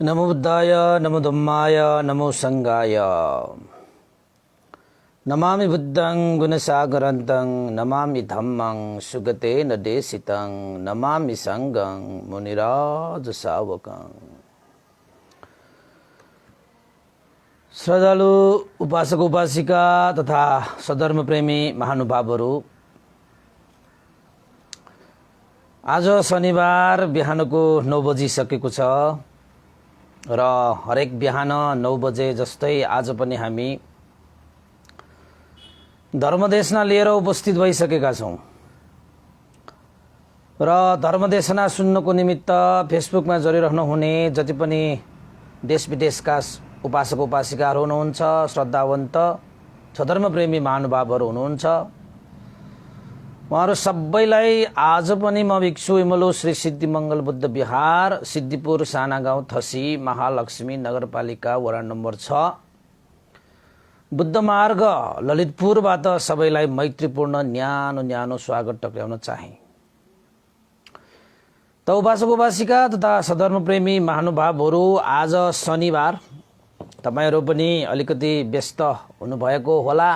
नमो बुद्धाय नमो धम्माय नमो संघाय। नमामि बुद्धं गुणसागरन्तं नमामि धम्मं सुगतेन देशितं नमामि संघं मुनिराज सावकं। श्रद्धालु उपासक उपासिका तथा सधर्म प्रेमी महानुभावहरू, आज शनिबार बिहानको 9 बजिसकेको छ र हरेक बिहान 9 बजे जस्तै आज पनि हामी धर्मदेशना लिएर उपस्थित भइसकेका छौं र धर्मदेशना सुन्नको निमित्त फेसबुकमा जोडिरहनु हुने जति पनि देश विदेशका उपासक उपासिकाहरू हुनुहुन्छ, श्रद्धावन्त सधर्म प्रेमी महानुभावहरू हुनुहुन्छ, उहाँहरू सबैलाई आज पनि म भिक्षु इमलो श्री सिद्धिमंगल बुद्ध विहार सिद्धिपुर साना गाउँ थसी महालक्ष्मी नगरपालिका वडा नम्बर 6 बुद्ध मार्ग ललितपुरबाट सबैलाई मैत्रीपूर्ण न्यानो न्यानो स्वागत टक्राउन चाहे। त उपासक उपासिका तथा सधर्म प्रेमी महानुभावहरू, आज शनिबार तपाईहरु पनि अलिकति व्यस्त हुनुभएको होला,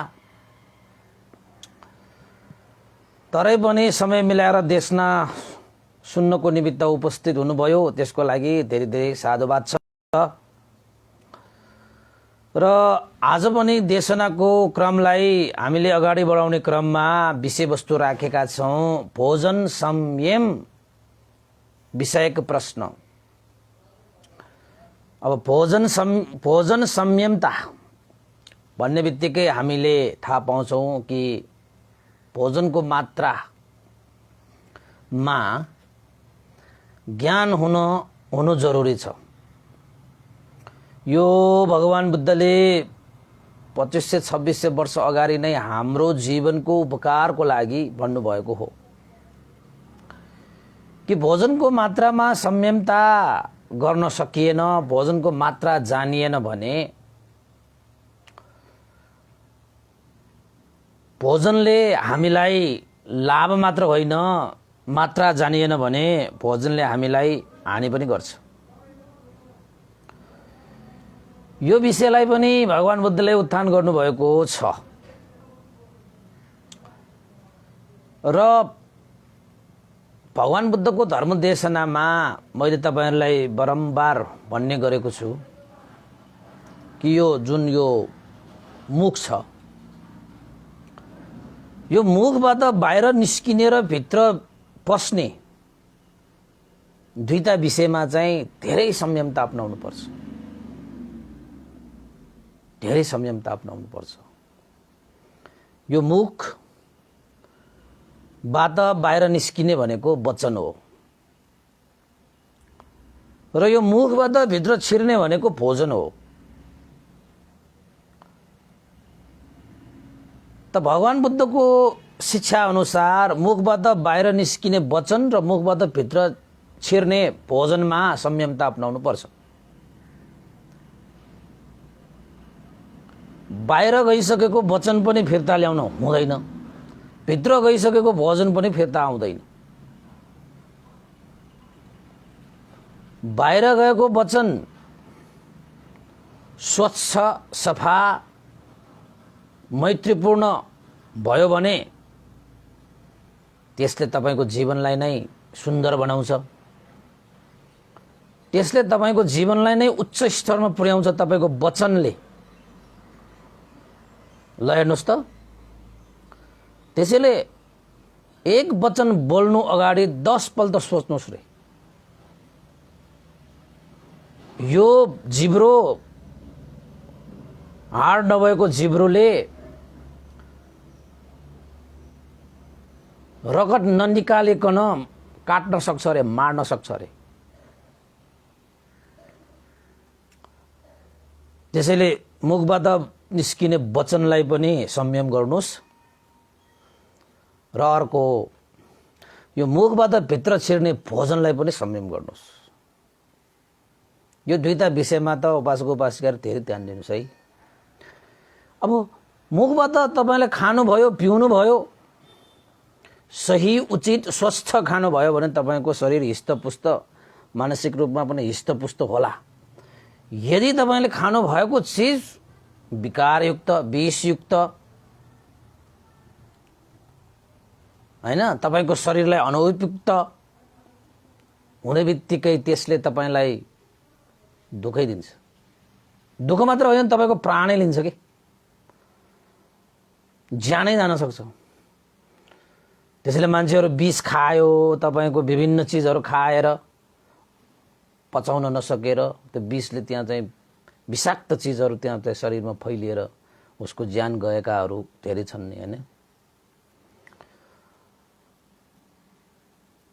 तरै पनि समय मिलाएर देशना सुन्नको निमित्त उपस्थित हुनुभयो, त्यसको लागि धेरै धेरै साधुवाद छ। र आज पनि देशनाको क्रमलाई हामीले अगाडि बढाउने क्रममा विषयवस्तु राखेका छौं भोजन संयम विषयक प्रश्न। अब भोजन संयमता भन्ने बित्तिकै हामीले थाहा पाउँछौं कि भोजनको मात्रामा ज्ञान हुनु जरुरी छ। यो भगवान बुद्धले 2500-2600 वर्ष अगाडि नै हाम्रो जीवनको उपकारको लागि भन्नुभएको हो कि भोजनको मात्रामा संयमता गर्न सकिएन, भोजनको मात्रा जानिएन भने भोजनले हामीलाई लाभ मात्र होइन, मात्रा जानिएन भने भोजनले हामीलाई हानि पनि गर्छ। यो विषयलाई पनि भगवान बुद्धले उत्थान गर्नुभएको छ र भगवान बुद्धको धर्म देशनामा मैले तपाईहरुलाई बारम्बार भन्ने गरेको छु कि यो जुन यो मुख छ, यो मुखबाट बाहिर निस्किने र भित्र पस्ने दुईटा विषयमा चाहिँ धेरै संयमता अपनाउनु पर्छ, धेरै संयमता अपनाउनु पर्छ। यो मुखबाट बाहिर निस्किने भनेको वचन हो र यो मुखबाट भित्र छिर्ने भनेको भोजन हो। त भगवान बुद्धको शिक्षा अनुसार मुखबाट बाहिर निस्किने वचन र मुखबाट भित्र छिर्ने भोजनमा संयमता अपनाउनु पर्छ। बाहिर गइसकेको वचन पनि फिर्ता ल्याउन हुँदैन, भित्र गइसकेको भोजन पनि फिर्ता आउँदैन। बाहिर गएको वचन स्वच्छ सफा मैत्रीपूर्ण भयो भने त्यसले तपाईको जीवनलाई नै सुन्दर बनाउँछ, त्यसले तपाईको जीवनलाई नै उच्च स्तरमा पुर्याउँछ तपाईको वचनले। ल हेर्नुस् त, त्यसैले एक वचन बोल्नु अगाडि 10 पल्ट सोच्नुस् रे। यो जिब्रो हाड नभएको जिब्रोले रगत ननिकालिकन काट्न सक्छ रे, मार्न सक्छ रे। त्यसैले मुखबाट निस्किने वचनलाई पनि संयम गर्नुस् र अर्को यो मुखबाट भित्र छिर्ने भोजनलाई पनि संयम गर्नुस्। यो दुईटा विषयमा त उपासक उपासिकाले धेरै ध्यान दिनुस् है। अब मुखबाट तपाईले खानुभयो, पिउनुभयो, सही उचित स्वस्थ खानु भयो भने तपाईको शरीर हिष्टपुष्ट, मानसिक रूपमा पनि हिष्टपुष्ट होला यदि तपाईले खानु भएको चीज विकारयुक्त विषयुक्त हैन तपाईको शरीरलाई अनुपयुक्त हुने बित्तिकै त्यसले तपाईलाई दुखै दिन्छ। दुःख मात्र होइन तपाईको प्राणै लिन्छ के, ज्यानै जान सक्छ। त्यसैले मान्छेहरू विष खायो, तपाईको विभिन्न चीजहरू खाएर पचाउन नसकेर त्यो विषले त्यहाँ चाहिँ विषाक्त चीजहरू त्यहाँ चाहिँ शरीरमा फैलिएर उसको ज्यान गएकाहरू धेरै छन् नि हैन।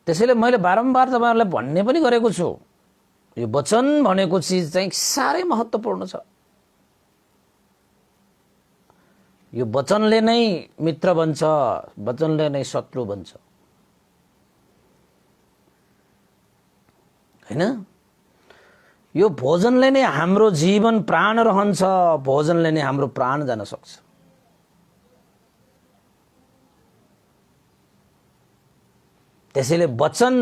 त्यसैले मैले बारम्बार तपाईहरुलाई भन्ने पनि गरेको छु, यो वचन भनेको चीज चाहिँ साह्रै महत्त्वपूर्ण छ। यो वचनले नै मित्र बन्छ, वचनले नै शत्रु बन्छ हैन। यो भोजनले नै हाम्रो जीवन प्राण रहन्छ, भोजनले नै हाम्रो प्राण जान सक्छ। त्यसैले वचन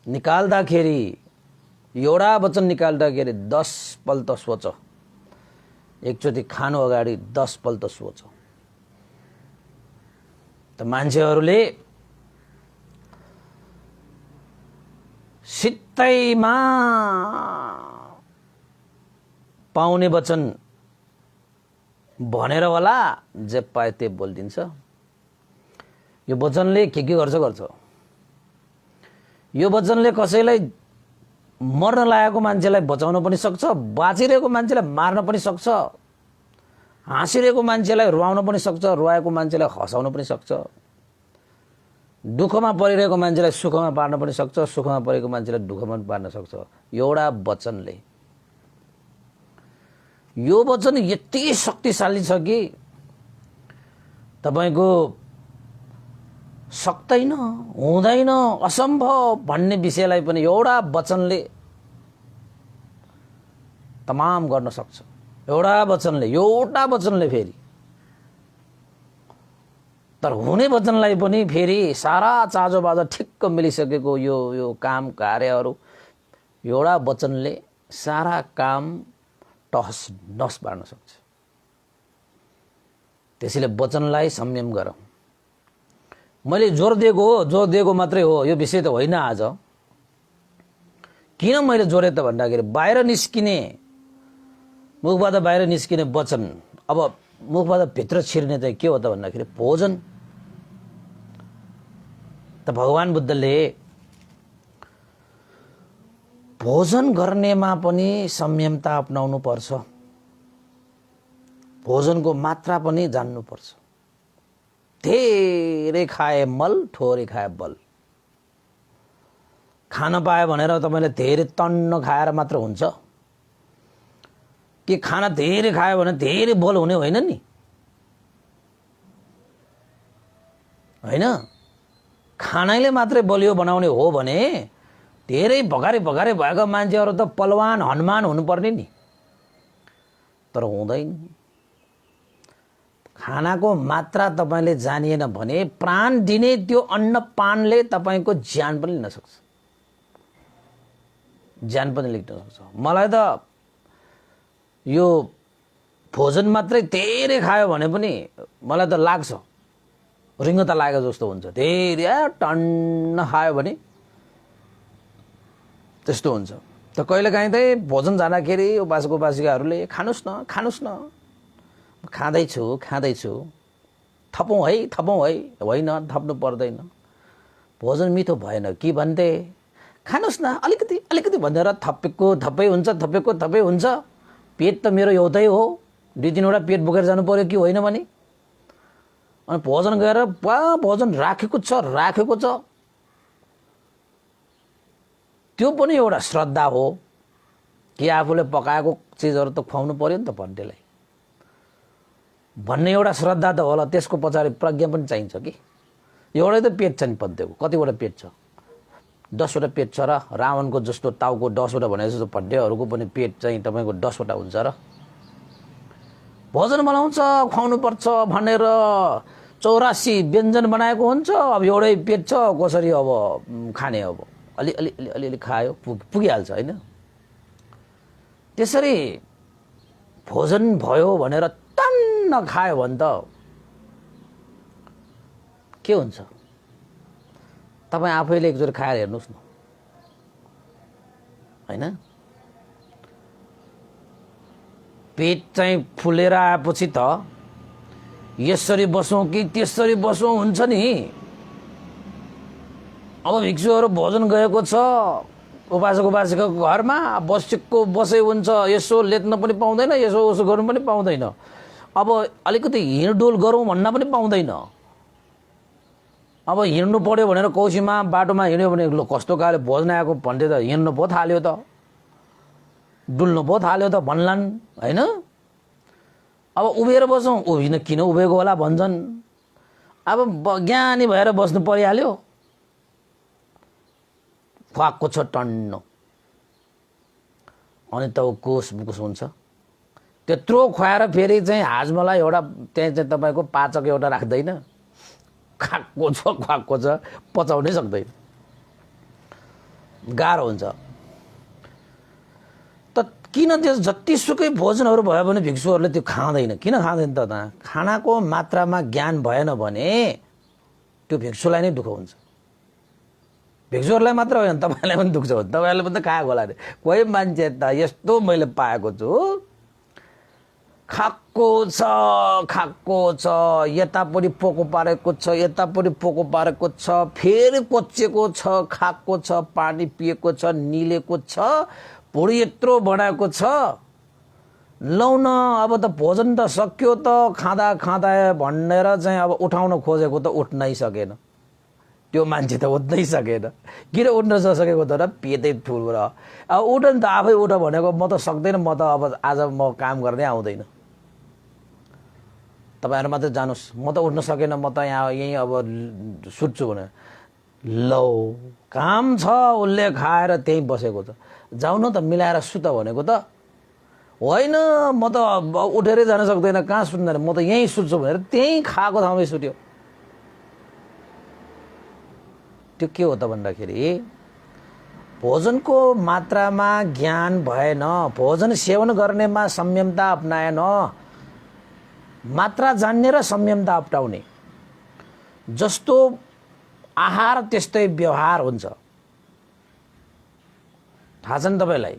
निकाल्दाखेरि, एउटा वचन निकाल्दाखेरि 10 पल्ट सोच, एकचोटि खानु अगाडि 10 पल्ट सोच। त मान्छेहरूले सित्तैमा पाउने वचन भनेर होला जे पाए त्यो बोलिदिन्छ। यो वचनले के गर्छ। यो वचनले कसैलाई मर्न लागेको मान्छेलाई बचाउन पनि सक्छ, बाँचिरहेको मान्छेलाई मार्न पनि सक्छ, हाँसिरहेको मान्छेलाई रुवाउन पनि सक्छ, रुवाएको मान्छेलाई हँसाउन पनि सक्छ, दुःखमा परिरहेको मान्छेलाई सुखमा पार्न पनि सक्छ, सुखमा परेको मान्छेलाई दुःखमा पनि पार्न सक्छ एउटा वचनले। यो वचन यति शक्तिशाली छ कि तपाईको सक्दैन, हुँदैन, असम्भव भन्ने विषयलाई पनि एउटा वचनले तमाम गर्न सक्छ। एउटा वचनले फेरि। तर हुने वचनलाई पनि फेरि सारा चाँजो बाजो ठिक्क मिलिसकेको यो काम कार्यहरू एउटा वचनले सारा काम टहस नस पार्न सक्छ। त्यसैले वचनलाई संयम गरौँ। मैले जोर दिएको मात्रै हो, यो विषय त होइन आज। किन मैले जोरे त भन्दाखेरि बाहिर निस्किने, मुखबाट बाहिर निस्किने वचन, अब मुखबाट भित्र छिर्ने चाहिँ के हो त भन्दाखेरि भोजन। त भगवान बुद्धले भोजन गर्नेमा पनि संयमता अपनाउनु पर्छ, भोजनको मात्रा पनि जान्नु पर्छ। धेरै खाए मल, थोरै खाए बल। खान पाए भनेर तपाईले धेरै तन्न खाएर मात्र हुन्छ कि खाना धेरै खायो भने धेरै बल हुने होइन नि, हैन। खानाले मात्रै बलियो बनाउने हो भने धेरै भगारे भएका मान्छेहरू त पलवान हनुमान हुनुपर्ने नि, तर हुँदैन। खानाको मात्रा तपाईले जानिएन भने प्राण दिने त्यो अन्न पानले तपाईको ज्यान पनि लिन सक्छ, ज्यान पनि लिन सक्छ। मलाई त यो भोजन मात्रै धेरै खायो भने पनि मलाई त लाग्छ, रिङ्ग त लागेको जस्तो हुन्छ। धेरै टन्न खायो भने त्यस्तो हुन्छ। त कहिलेकाहीँ त भोजन जाँदाखेरि उपासकहरूले खानुस् न, खाँदैछु, थपौँ है, होइन थप्नु पर्दैन, भोजन मिठो भएन कि भन्थे, खानुस् न अलिकति भनेर थपै हुन्छ। पेट त मेरो एउटै हो, 2-3वटा पेट बोकेर जानु पर्यो कि होइन भने। अनि भोजन गएर भोजन राखेको छ, त्यो पनि एउटा श्रद्धा हो कि आफूले पकाएको चिजहरू त खुवाउनु पर्यो नि त पड्डेलाई भन्ने एउटा श्रद्धा त होला। त्यसको पछाडि प्रज्ञा पनि चाहिन्छ कि एउटै त पेट छ नि पड्डेको, कतिवटा पेट छ? 10वटा पेट छ र रावणको जस्तो टाउको 10वटा भने जस्तो पड्डेहरूको पनि पेट चाहिँ तपाईको 10वटा हुन्छ र भोजन बनाउँछ खुवाउनु पर्छ भनेर 84 व्यञ्जन बनाएको हुन्छ। अब एउटै पेट छ, कसरी अब खाने? अब अलि खायो पुगिहाल्छ, हैन? त्यसरी भोजन भयो भनेर टन्न खायो भने त के हुन्छ? तपाईँ आफैले एकचोटि खाएर हेर्नुहोस् न, होइन? पेट चाहिँ फुलेर आएपछि त यसरी बसौँ कि त्यसरी बसौँ हुन्छ नि। अब भिक्षुहरू भोजन गएको छ उपासक उपासिकाको घरमा, बसे हुन्छ, यसो लेख्न पनि पाउँदैन, यसो उसो गर्नु पनि पाउँदैन। अब अलिकति हिँडडुल गरौँ भन्न पनि पाउँदैन। अब हिँड्नु पर्यो भनेर कौशीमा बाटोमा हिँड्यो भने कस्तो काले भोजन आएको भन्थे त हिँड्नु पो थाल्यो त, डुल्नु पो थाल्यो त भन्लान्, होइन? अब उभिएर बसौँ, उभिन किन उभिएको होला भन्छन्। अब ज्ञानी भएर बस्नु परिहाल्यो, खुवाएको छ टन्न, अनि त कोस बुकुस हुन्छ। त्यत्रो खुवाएर फेरि चाहिँ हाजमालाई एउटा त्यहाँ चाहिँ तपाईँको पाचक एउटा राख्दैन, खाएको छ खुवाएको छ, पचाउनै सक्दैन, गाह्रो हुन्छ। त किन त्यो जतिसुकै भोजनहरू भयो भने भिक्षुहरूले त्यो खाँदैन? किन खाँदैन त? खानाको मात्रामा ज्ञान भएन भने त्यो भिक्षुलाई नै दुःख हुन्छ। भिक्षुहरूलाई मात्र होइन, तपाईँलाई पनि दुख्छ हो। तपाईँहरूले पनि त खाएको होला अरे। कोही मान्छे त यस्तो मैले पाएको छु, खाएको छ, यतापट्टि पोको पारेको छ, यतापट्टि पोको पारेको छ, फेरि कोचेको छ, खाएको छ, पानी पिएको छ, निलेको छ, भुँडी यत्रो बढाएको छ। लौ न अब त भोजन त सक्यो त, खाँदा खाँदा भनेर चाहिँ अब उठाउन खोजेको त उठ्नै सकेन, त्यो मान्छे त उठ्नै सकेन। किन उठ्न सकेको त? पेटै ठुलो र अब उठ नि त, आफै उठ भनेको म त सक्दैन, म त अब आज म काम गर्दै आउँदैन। तपाईँहरू मात्रै जानुहोस्, म त उठ्न सकेन, म त यहीँ अब सुत्छु भने लौ काम छ, उसले खाएर त्यहीँ बसेको छ, जाउ न त मिलाएर सुत भनेको त होइन। म त उठेरै जान सक्दैन, कहाँ सुत्दैन, म त यहीँ सुत्छु भनेर त्यहीँ खाएको ठाउँमै सुत्यो। त्यो के हो त भन्दाखेरि भोजनको मात्रामा ज्ञान भएन, भोजन सेवन गर्नेमा संयमता अपनाएन। मात्रा जान्ने र संयमता अपनाउने, जस्तो आहार त्यस्तै व्यवहार हुन्छ। थाहा छ नि तपाईँलाई?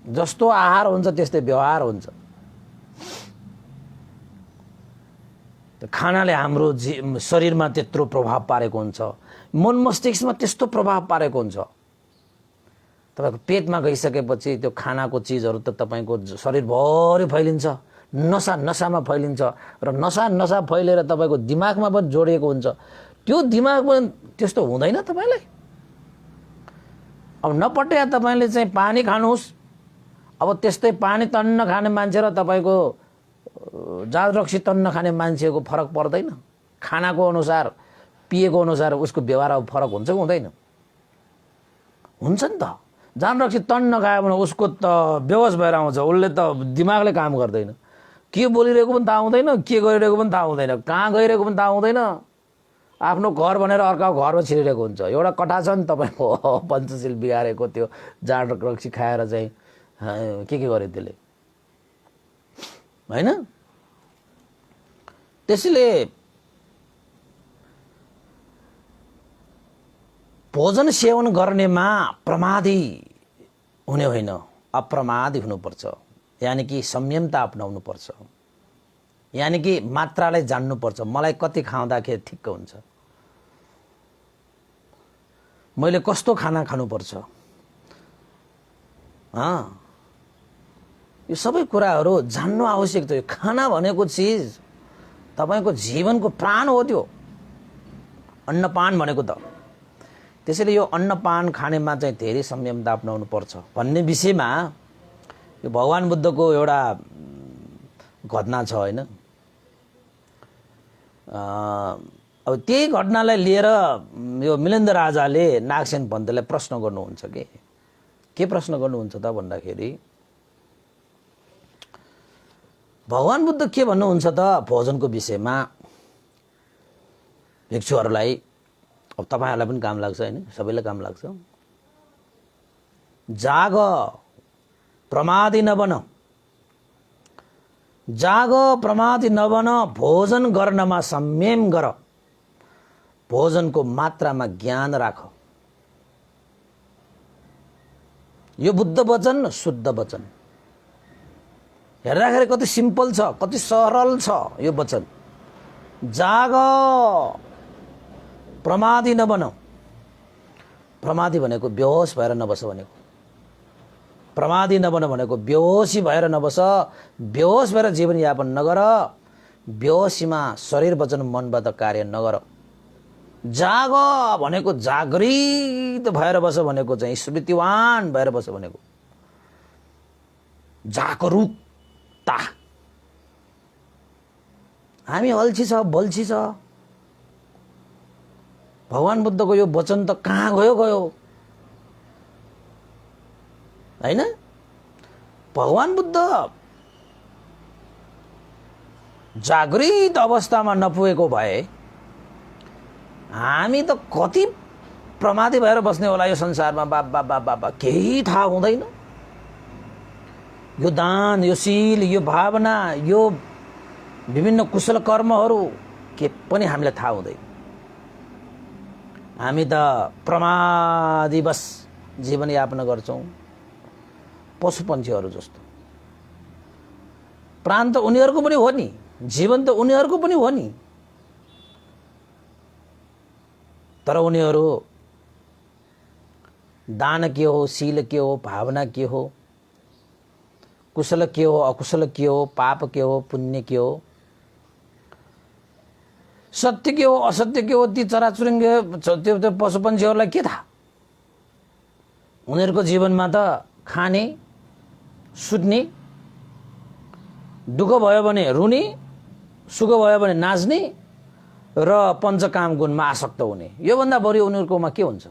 जस्तो आहार हुन्छ त्यस्तै व्यवहार हुन्छ। खानाले हाम्रो शरीरमा त्यत्रो प्रभाव पारेको हुन्छ, मन मस्तिष्कमा त्यस्तो प्रभाव पारेको हुन्छ। तपाईँको पेटमा गइसकेपछि त्यो खानाको चिजहरू त तपाईँको शरीरभरि फैलिन्छ, नसा नसामा फैलिन्छ, र नसा नसा फैलेर तपाईँको दिमागमा पनि जोडिएको हुन्छ। त्यो दिमागमा त्यस्तो हुँदैन तपाईँलाई? अब नपट्या तपाईँले चाहिँ पानी खानुहोस्, अब त्यस्तै पानी तन्न खाने मान्छे र तपाईँको जाँच रक्सी तन्न खाने मान्छेको फरक पर्दैन? खानाको अनुसार, पिएको अनुसार उसको व्यवहार फरक हुन्छ कि हुँदैन? हुन्छ नि त। जाँच रक्सी तन्न खायो भने उसको त बेहोस भएर आउँछ, उसले त दिमागले काम गर्दैन, के बोलिरहेको पनि थाहा हुँदैन, के गरिरहेको पनि थाहा हुँदैन, कहाँ गइरहेको पनि थाहा हुँदैन, आफ्नो घर भनेर अर्काको घरमा छिरिरहेको हुन्छ। एउटा कथा छ नि तपाईँको, पञ्चशील बिगारेको त्यो जाँड रक्सी खाएर चाहिँ के गर्यो त्यसले, होइन? त्यसैले भोजन सेवन गर्नेमा प्रमादी हुने होइन, अप्रमादी हुनुपर्छ। यानि कि संयमता अपनाउनु पर्छ, यानि कि मात्रालाई जान्नुपर्छ। मलाई कति खाँदाखेरि ठिक्क हुन्छ, मैले कस्तो खाना खानुपर्छ, यो सबै कुराहरू जान्नु आवश्यक छ। खाना भनेको चिज तपाईँको जीवनको प्राण हो, त्यो अन्नपान भनेको त। त्यसैले यो अन्नपान खानेमा चाहिँ धेरै संयमता अपनाउनु पर्छ भन्ने विषयमा यो भगवान बुद्धको एउटा घटना छ, होइन? अब त्यही घटनालाई लिएर यो मिलिन्द राजाले नागसेन पन्तलाई प्रश्न गर्नुहुन्छ। के प्रश्न गर्नुहुन्छ त भन्दाखेरि भगवान बुद्ध के भन्नुहुन्छ त भोजनको विषयमा भिक्षुहरूलाई। अब तपाईँहरूलाई पनि काम लाग्छ, होइन? सबैलाई काम लाग्छ। जाग, प्रमादी नबन, जाग प्रमादी नबन, भोजन गर्नमा संयम गर, भोजनको मात्रामा ज्ञान राख। यो बुद्ध वचन शुद्ध वचन। हेर्दाखेरि कति सिम्पल छ, कति सरल छ यो वचन। जाग प्रमादी नबन, प्रमादी भनेको बेहोस भएर नबस भनेको। प्रमादी नबन भनेको बेहोसी भएर नबस, बेहोस भएर जीवनयापन नगर, बेहोसीमा शरीर वचन मनबाट कार्य नगर। जाग भनेको जागृत भएर बस भनेको चाहिँ स्मृतिवान भएर बस भनेको। जागरुकता। हामी अल्छी छ, बल्छी छ। भगवान बुद्धको यो वचन त कहाँ गयो गयो हैन? भगवान बुद्ध जागृत अवस्थामा नपुगेको भए हामी त कति प्रमादी भएर बस्ने होला यो संसारमा। बाबा बाबा बा, केही थाहा हुँदैन। यो दान, यो शील, यो भावना, यो विभिन्न कुशल कर्महरू के पनि हामीलाई थाहा हुँदैन। हामी त प्रमादीवश जीवनयापन गर्छौँ, पशुपन्छीहरू जस्तो। प्राण त उनीहरूको पनि हो नि, जीवन त उनीहरूको पनि हो नि, तर उनीहरू दान के हो, शील के हो, भावना के हो, कुशल के हो, अकुशल के हो, पाप के हो, पुण्य के हो, सत्य के हो, असत्य के हो, ती चराचुरुङ्गी त्यो पशुपन्छीहरूलाई के थाहा? उनीहरूको जीवनमा त खाने, सुत्ने, दुःख भयो भने रुने, सुख भयो भने नाच्ने र पञ्चकाम गुणमा आसक्त हुने, योभन्दा बढी उनीहरूकोमा के हुन्छ?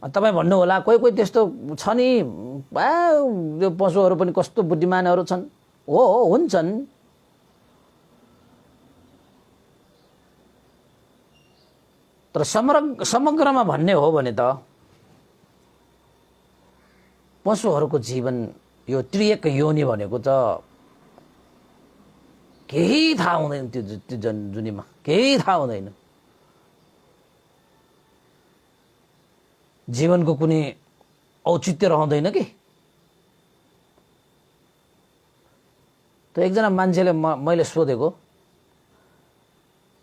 तपाईँ भन्नु होला कोही कोही त्यस्तो छ नि, यो पशुहरू पनि कस्तो बुद्धिमानहरू छन्। हो हुन्छन्, तर समग्रमा भन्ने हो भने त पशुहरूको जीवन यो त्रिएक योनि भनेको त केही थाहा हुँदैन। त्यो जुनीमा केही थाहा हुँदैन। जीवनको कुनै औचित्य रहँदैन कि। त एकजना मान्छेले मैले सोधेको,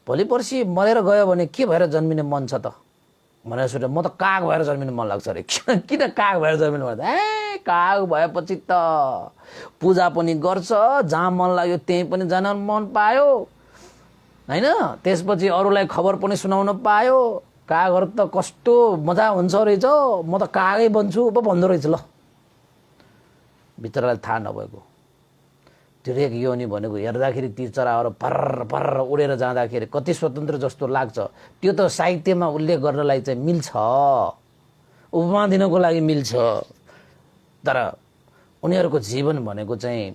भोलि पर्सि मरेर गयो भने के भएर जन्मिने मन छ त भनेर सोधे। म त काग भएर जन्मिने मन लाग्छ अरे। किन काग भएर जन्मिने मन? काग भएपछि त पूजा पनि गर्छ, जहाँ मन लाग्यो त्यहीँ पनि जान मन पायो हैन। त्यसपछि अरूलाई खबर पनि सुनाउन पायो। कागहरू त कस्तो मजा हुन्छ रहेछ, म त कागै बन्छु पो भन्दो रहेछ। ल, भित्रलाई थाहा नभएको त्रिएक योनि भनेको हेर्दाखेरि ती चराहरू फर्र फर्र उडेर जाँदाखेरि कति स्वतन्त्र जस्तो लाग्छ। त्यो त साहित्यमा उल्लेख गर्नलाई चाहिँ मिल्छ, उपमा दिनको लागि मिल्छ, तर उनीहरूको जीवन भनेको चाहिँ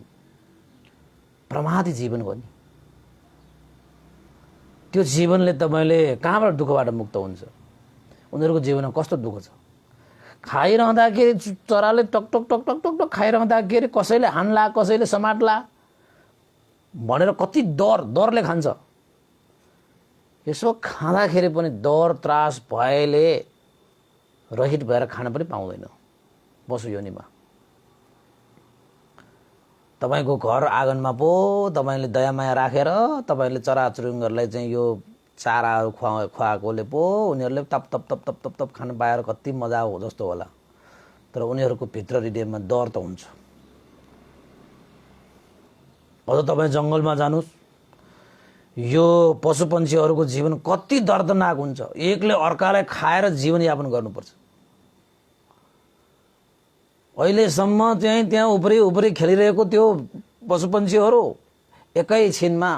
प्रमादी जीवन हो नि। त्यो जीवनले तपाईँले कहाँबाट दुःखबाट मुक्त हुन्छ? उनीहरूको जीवनमा कस्तो दुःख छ? खाइरहँदाखेरि चराले टक टक टक टक टक टक खाइरहँदाखेरि कसैले हान्ला, कसैले समात्ला भनेर कति डरले खान्छ। यसो खाँदाखेरि पनि डर त्रास भएले रहित भएर खान पनि पाउँदैन पशु योनिमा। तपाईँको घर आँगनमा पो तपाईँले दयामाया राखेर तपाईँले चराचुरुङ्गीहरूलाई चाहिँ यो चाराहरू खुवाएकोले पो उनीहरूले तप तप तप तप तप तप खान पाएर कति मजा हो जस्तो होला, तर उनीहरूको भित्र हृदयमा डर त हुन्छ। अझ तपाईँ जङ्गलमा जानुहोस्, यो पशुपन्छीहरूको जीवन कति दर्दनाक हुन्छ। एकले अर्कालाई खाएर जीवनयापन गर्नुपर्छ। अहिलेसम्म चाहिँ त्यहाँ उपरी खेलिरहेको त्यो पशुपन्छीहरू एकैछिनमा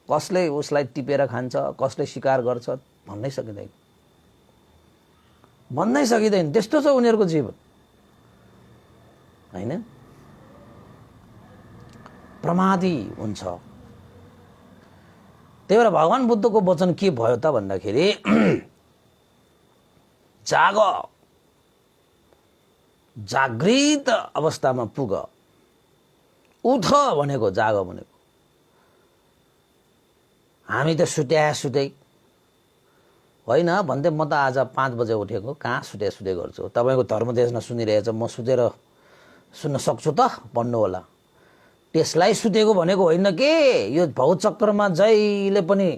कसले उसलाई टिपेर खान्छ, कसले शिकार गर्छ भन्नै सकिँदैन। त्यस्तो छ उनीहरूको जीवन हैन। प्रमादी हुन्छ। त्यही भएर भगवान बुद्धको वचन के भयो त भन्दाखेरि जाग जागृत अवस्थामा पुग, उठ भनेको, जाग भनेको। हामी त सुत्यै होइन भन्दै म त आज 5 बजे उठेको, कहाँ सुते गर्छु। तपाईँको धर्मदेशमा सुनिरहेछ, म सुतेर सुन्न सक्छु त भन्नु होला। त्यसलाई सुतेको भनेको होइन के, यो भौचक्रमा जहिले पनि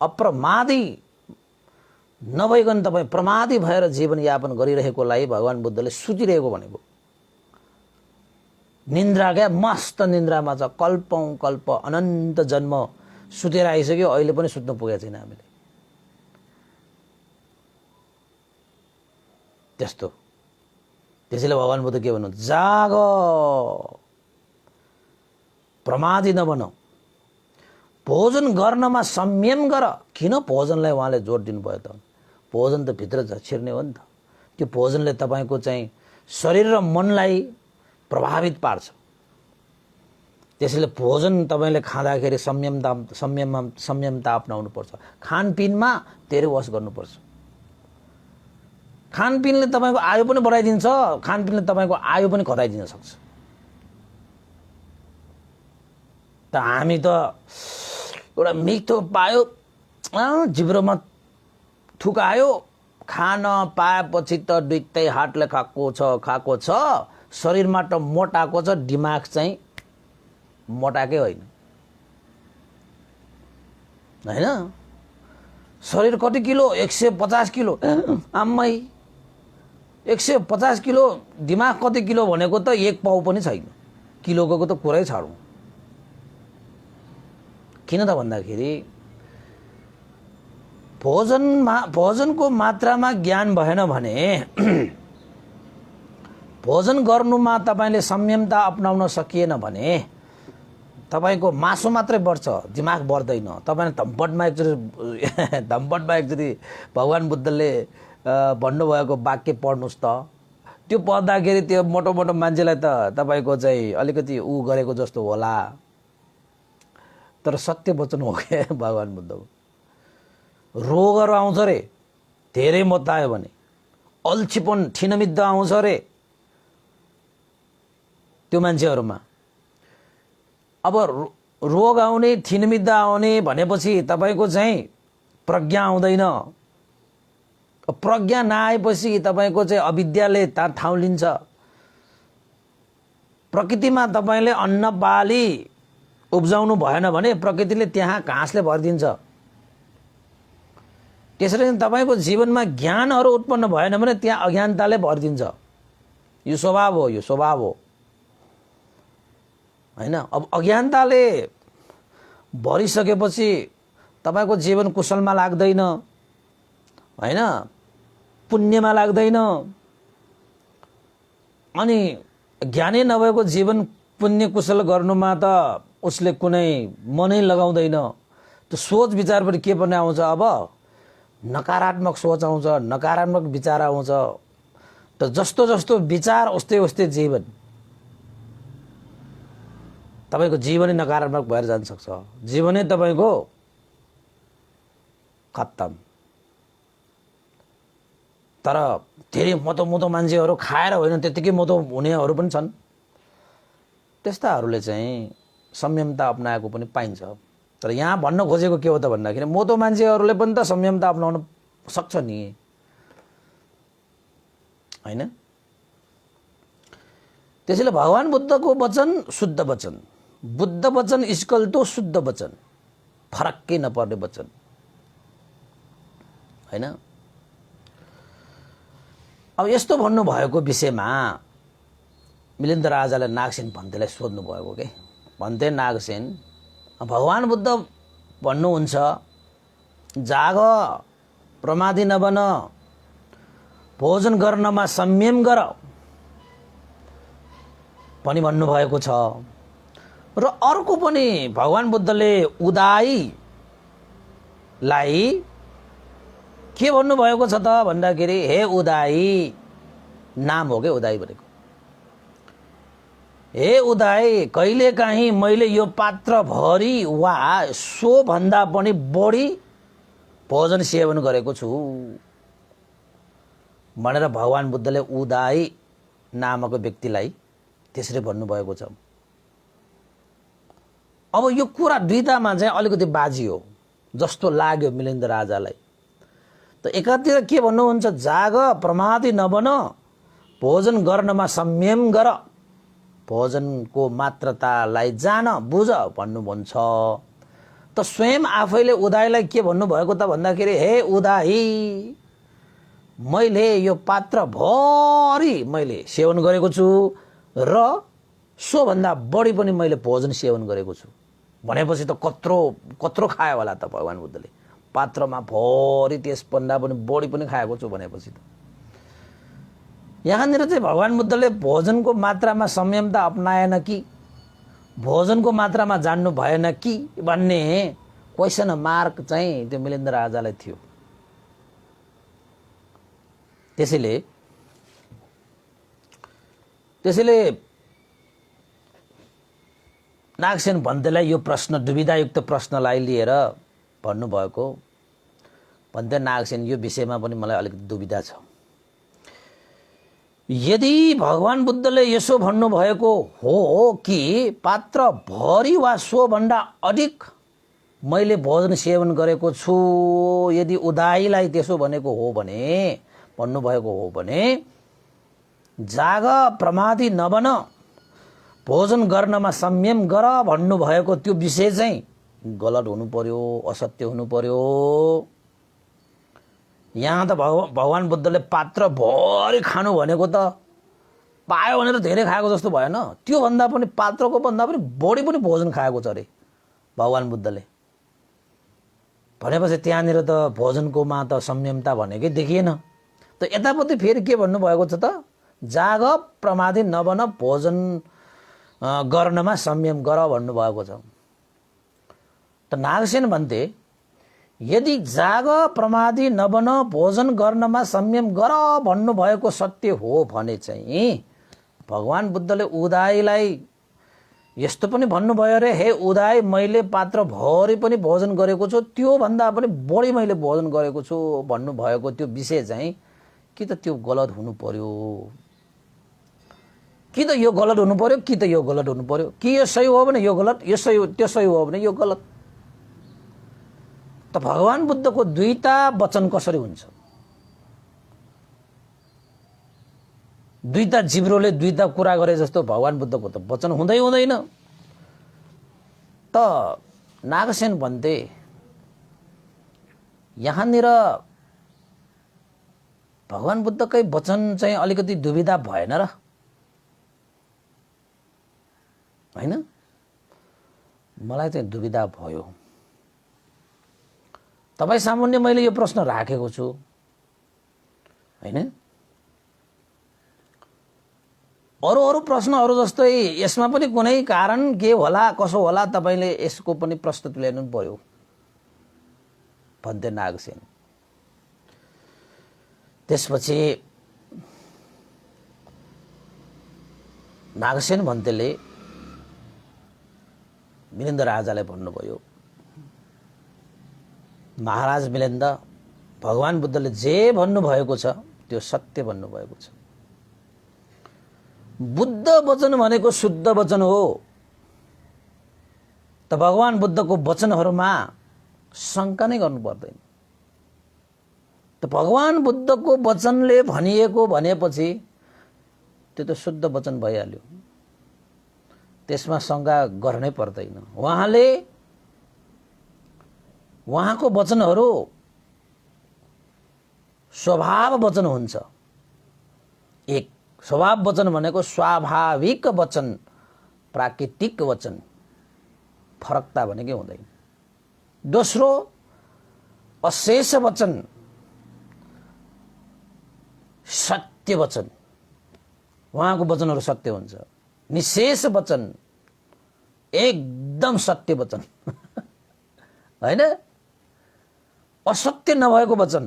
अप्रमादी नभइकन तपाईँ प्रमादी भएर जीवनयापन गरिरहेकोलाई भगवान बुद्धले सुतिरहेको भनेको। निन्द्रा क्या, मस्त निन्द्रामा छ, कल्पौँ कल्प अनन्त जन्म सुतेर आइसक्यो, अहिले पनि सुत्नु पुगेको छैन हामीले। त्यस्तो। त्यसैले भगवान बुद्ध के भन्नु, जाग, प्रमादी नबन, भोजन गर्नमा संयम गर। किन भोजनलाई उहाँले जोड दिनुभयो त? भोजन त भित्र छिर्ने हो नि त। त्यो भोजनले तपाईँको चाहिँ शरीर र मनलाई प्रभावित पार्छ। त्यसैले भोजन तपाईँले खाँदाखेरि संयमता अपनाउनु पर्छ। खानपिनमा धेरै वश गर्नुपर्छ। खानपिनले तपाईँको आयु पनि बढाइदिन्छ, खानपिनले तपाईँको आयु पनि घटाइदिन सक्छ। त हामी त एउटा मिठो पायो, जिब्रोमा थुकायो, खान पाएपछि त दुईटै हातले खाएको छ, शरीरमा त मोटाएको छ, दिमाग चाहिँ मोटाकै होइन। शरीर कति किलो? 150 किलो। आम्मै 150 किलो, दिमाग कति किलो भनेको त 1 पाउ पनि छैन। किलोको त कुरै छाडौँ। किन त भन्दाखेरि भोजनको मात्रामा ज्ञान भएन भने भोजन गर्नुमा तपाईँले संयमता अपनाउन सकिएन भने तपाईँको मासु मात्रै बढ्छ, दिमाग बढ्दैन। तपाईँले धम्पटमा एकचोटि भगवान बुद्धले भन्नुभएको वाक्य पढ्नुहोस् त। त्यो पढ्दाखेरि त्यो मोटो मान्छेलाई त तपाईँको चाहिँ अलिकति गरेको जस्तो होला, तर सत्य वचन हो क्या भगवान बुद्धको। रोगहरू आउँछ रे धेरै मत आयो भने, अल्छीपन ठिनमिद्द आउँछ रे त्यो मान्छेहरूमा। अब रोग आउने, ठिनमिद्द आउने भनेपछि तपाईँको चाहिँ प्रज्ञा आउँदैन। प्रज्ञा नआएपछि तपाईँको चाहिँ अविद्याले ठाउँ लिन्छ। प्रकृतिमा तपाईँले अन्न बाली उब्जाउनु भएन भने प्रकृतिले त्यहाँ घाँसले भरिदिन्छ। त्यसरी तपाईँको जीवनमा ज्ञानहरू उत्पन्न भएन भने त्यहाँ अज्ञानताले भरिदिन्छ। यो स्वभाव हो होइन। अब अज्ञानताले भरिसकेपछि तपाईँको जीवन कुशलमा लाग्दैन होइन, पुण्यमा लाग्दैन। अनि ज्ञानै नभएको जीवन पुण्य कुशल गर्नुमा त उसले कुनै मनै लगाउँदैन। त्यो सोच विचार पनि के पनि आउँछ, अब नकारात्मक सोच आउँछ, नकारात्मक विचार आउँछ। त जस्तो विचार उस्तै जीवन, तपाईँको जीवनै नकारात्मक भएर जान सक्छ। जीवनै तपाईँको खत्तम। तर धेरै मोटो मान्छेहरू खाएर होइन त्यतिकै मोटो हुनेहरू पनि छन्। त्यस्ताहरूले चाहिँ संयमता अपनाएको पनि पाइन्छ। तर यहाँ भन्न खोजेको के हो त भन्दाखेरि मोटो मान्छेहरूले पनि त संयमता अपनाउन सक्छ नि होइन। त्यसैले भगवान बुद्धको वचन शुद्ध वचन, बुद्ध वचन इक्वल टु शुद्ध वचन, फरक्कै नपर्ने वचन होइन। अब यस्तो भन्नुभएको विषयमा मिलिन्द राजाले नागसेन भन्तेलाई सोध्नु भएको के। भन्ते नागसेन, भगवान बुद्ध भन्नुहुन्छ जाग, प्रमादी नबन, भोजन गर्नमा संयम गर पनि भन्नुभएको छ। र अर्को पनि भगवान बुद्धले उदाईलाई के भन्नुभएको छ त भन्दाखेरि हे उदाई, नाम हो क्या उदाई भनेको। हे उदाई, कहिलेकाहीँ मैले यो पात्र भरि वा सो भन्दा पनि बढी भोजन सेवन गरेको छु भनेर भगवान बुद्धले उदाई नामक व्यक्तिलाई त्यसरी भन्नुभएको छ। अब यो कुरा दुईटामा चाहिँ अलिकति बाजियो जस्तो लाग्यो मिलिन्द राजालाई। त एकातिर के भन्नुहुन्छ, जाग प्रमादी नबन, भोजन गर्नमा संयम गर, भोजनको मात्रतालाई जान बुझ भन्नुहुन्छ। त स्वयं आफैले उदाईलाई के भन्नुभएको त भन्दाखेरि, हे उदाई, मैले यो पात्र भरि मैले सेवन गरेको छु र सोभन्दा बढी पनि मैले भोजन सेवन गरेको छु भनेपछि त कत्रो कत्रो खायो होला त भगवान बुद्धले। पात्रमा भरि त्यसभन्दा पनि बढी पनि खाएको छु भनेपछि त यहाँनिर चाहिँ भगवान बुद्धले भोजनको मात्रामा संयमता अपनाएन कि भोजनको मात्रामा जान्नु भएन कि भन्ने क्वेसन मार्क चाहिँ त्यो मिलिन्द राजालाई थियो। त्यसैले नागसेन भन्तेलाई यो प्रश्न, दुविधायुक्त प्रश्नलाई लिएर भन्नुभएको। भन्ते नागसेन, यो विषयमा पनि मलाई अलिकति दुविधा छ। यदि भगवान बुद्धले यसो भन्नुभएको हो कि पात्र भरि वा सोभन्दा अधिक मैले भोजन सेवन गरेको छु, यदि उदाईलाई त्यसो भनेको हो भने, भन्नुभएको हो भने, जाग प्रमादी नबन, भोजन गर्नमा संयम गर भन्नुभएको त्यो विषय चाहिँ गलत हुनु पर्यो, असत्य हुनु पर्यो। यहाँ त भगवान बुद्धले पात्र भरि खानु भनेको त पायो भने त धेरै खाएको जस्तो भएन, त्यो भन्दा पनि पात्रको भन्दा पनि बढी पनि भोजन खाएको छ अरे भगवान बुद्धले। भनेपछि त्यहाँनिर त भोजनकोमा त संयमता भनेकै देखिएन। त यतापट्टि फेरि के भन्नुभएको छ त, जाग प्रमादी नबन, भोजन गर्नमा संयम गर भन्नुभएको छ। त नागसेन भन्थे, यदि जाग प्रमादी नबन, भोजन गर्नमा संयम गर भन्नुभएको सत्य हो भने चाहिँ भगवान बुद्धले उदाईलाई यस्तो पनि भन्नुभयो अरे, हे उदाई, मैले पात्र भरि पनि भोजन गरेको छु, त्यो भन्दा पनि बढी मैले भोजन गरेको छु भन्नुभएको त्यो विषय चाहिँ कि त त्यो गलत हुनु पर्यो, कि त यो गलत हुनु पर्यो, कि त यो गलत हुनु पर्यो, कि यो सही हो भने यो गलत, यो सही, त्यो सही हो भने यो गलत। त भगवान बुद्धको दुईटा वचन कसरी हुन्छ? दुईटा जिब्रोले दुईटा कुरा गरे जस्तो भगवान बुद्धको त वचन हुँदै हुँदैन। त नागसेन भन्थे, यहाँनिर भगवान बुद्धकै वचन चाहिँ अलिकति दुविधा भएन र, हैन? मलाई चाहिँ दुविधा भयो। तपाईँ सामुन्ने मैले यो प्रश्न राखेको छु, हैन? अरू प्रश्नहरू जस्तै यसमा पनि कुनै कारण के होला, कसो होला, तपाईँले यसको पनि प्रश्न तुल्याउनु पर्यो भन्थे नागसेन। त्यसपछि नागसेन भन्तेले मिलिन्द राजालाई भन्नुभयो, महाराज मिलिन्द, भगवान बुद्धले जे भन्नुभएको छ त्यो सत्य भन्नुभएको छ। बुद्ध वचन भनेको शुद्ध वचन हो। त भगवान बुद्धको वचनहरूमा शङ्का नै गर्नु पर्दैन। त भगवान बुद्धको वचनले भनिएको भनेपछि त्यो त शुद्ध वचन भइहाल्यो, त्यसमा शङ्का गर्नै पर्दैन। उहाँको वचनहरू स्वभाव वचन हुन्छ। एक स्वभाव वचन भनेको स्वाभाविक वचन, प्राकृतिक वचन, फरकता भनेकै हुँदैन। दोस्रो अशेष वचन, सत्य वचन, उहाँको वचनहरू सत्य हुन्छ। निशेष वचन, एकदम सत्य वचन, हैन? असत्य नभएको वचन,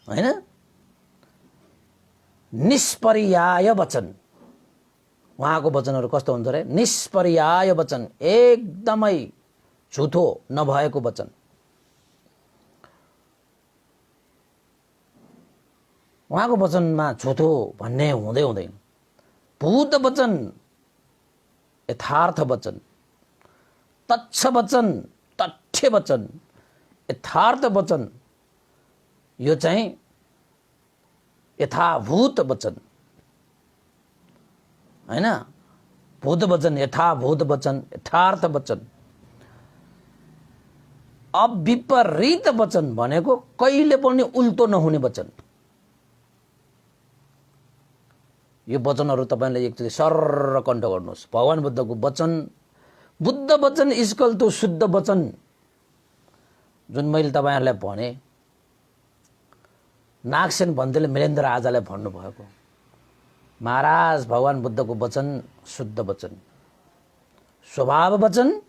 हैन? निष्पर्याय वचन, उहाँको वचनहरू कस्तो हुन्छ रे? निष्पर्याय वचन, एकदमै झुठो नभएको वचन। उहाँको वचनमा झुठो भन्ने हुँदै हुँदैन। भूत वचन, यथार्थ वचन, तच्छ वचन, तथ्य वचन, यथार्थ वचन, यो चाहिँ यथाभूत वचन हैन। भूत वचन, यथाभूत वचन, यथार्थ वचन। अविपरीत वचन भनेको कहिले पनि उल्टो नहुने वचन। यो वचनहरू तपाईले एकचोटि सर्र कण्ठ गर्नुहोस्। भगवान बुद्धको वचन, बुद्ध वचन इक्वल टु शुद्ध वचन। जुन मैले तपाईहरुलाई भने, नागसेन भन्तेले वीरेन्द्र आजालाई भन्नुभएको, महाराज भगवान बुद्धको वचन शुद्ध वचन, स्वभाव वचन,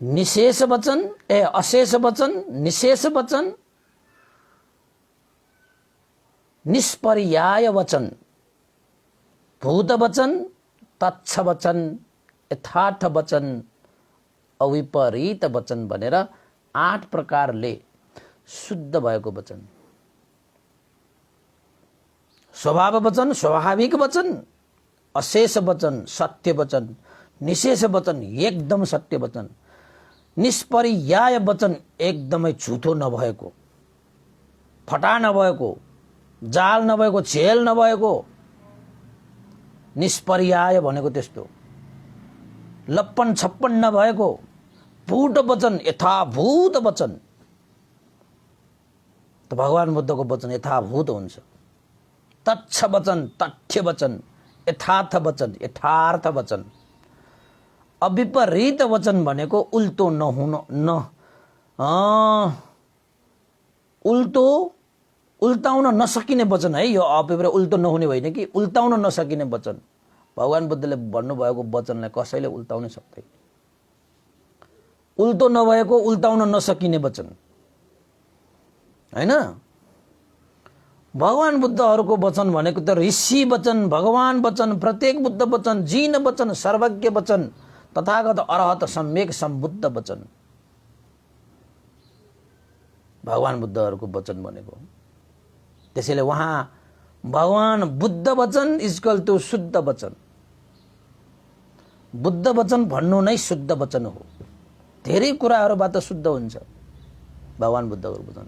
निशेष वचन, अशेष वचन, निशेष वचन, निष्पर्याय वचन, भूत वचन, तच्छ वचन, यथार्थ वचन, अविपरीत वचन भनेर 8 प्रकारले शुद्ध भएको वचन। स्वभाव वचन, स्वाभाविक वचन, अशेष वचन, सत्य वचन, निशेष वचन, एकदम सत्य वचन, निष्पर्याय वचन, एकदमै झुठो नभएको, फटा नभएको, जाल नभएको, झेल नभएको। निष्पर्याय भनेको त्यस्तो, लप्पन छप्पन नभएको, भूत वचन, यथाभूत वचन। त भगवान बुद्धको वचन यथाभूत हुन्छ। तच्छ वचन, तथ्य वचन, यथार्थ वचन, यथार्थ वचन। अविपरीत वचन भनेको उल्टो नहुन उल्टाउन नसकिने वचन है। यो अविपरीत उल्टो नहुने होइन कि उल्टाउन नसकिने वचन। भगवान बुद्धले भन्नुभएको वचनलाई कसैले उल्टाउन सक्दैन। उल्टो नभएको, उल्टाउन नसकिने वचन हैन। भगवान बुद्धहरूको वचन भनेको त ऋषि वचन, भगवान वचन, प्रत्येक बुद्ध वचन, जीन वचन, सर्वज्ञ वचन, तथागत अरहत सम्यक सम्बुद्ध वचन। भगवान बुद्धहरूको वचन भनेको। त्यसैले वहाँ भगवान बुद्ध वचन इक्वल टु शुद्ध वचन। बुद्ध वचन भन्नु नै शुद्ध वचन हो। धेरै कुराहरूबाट शुद्ध हुन्छ भगवान बुद्धको वचन।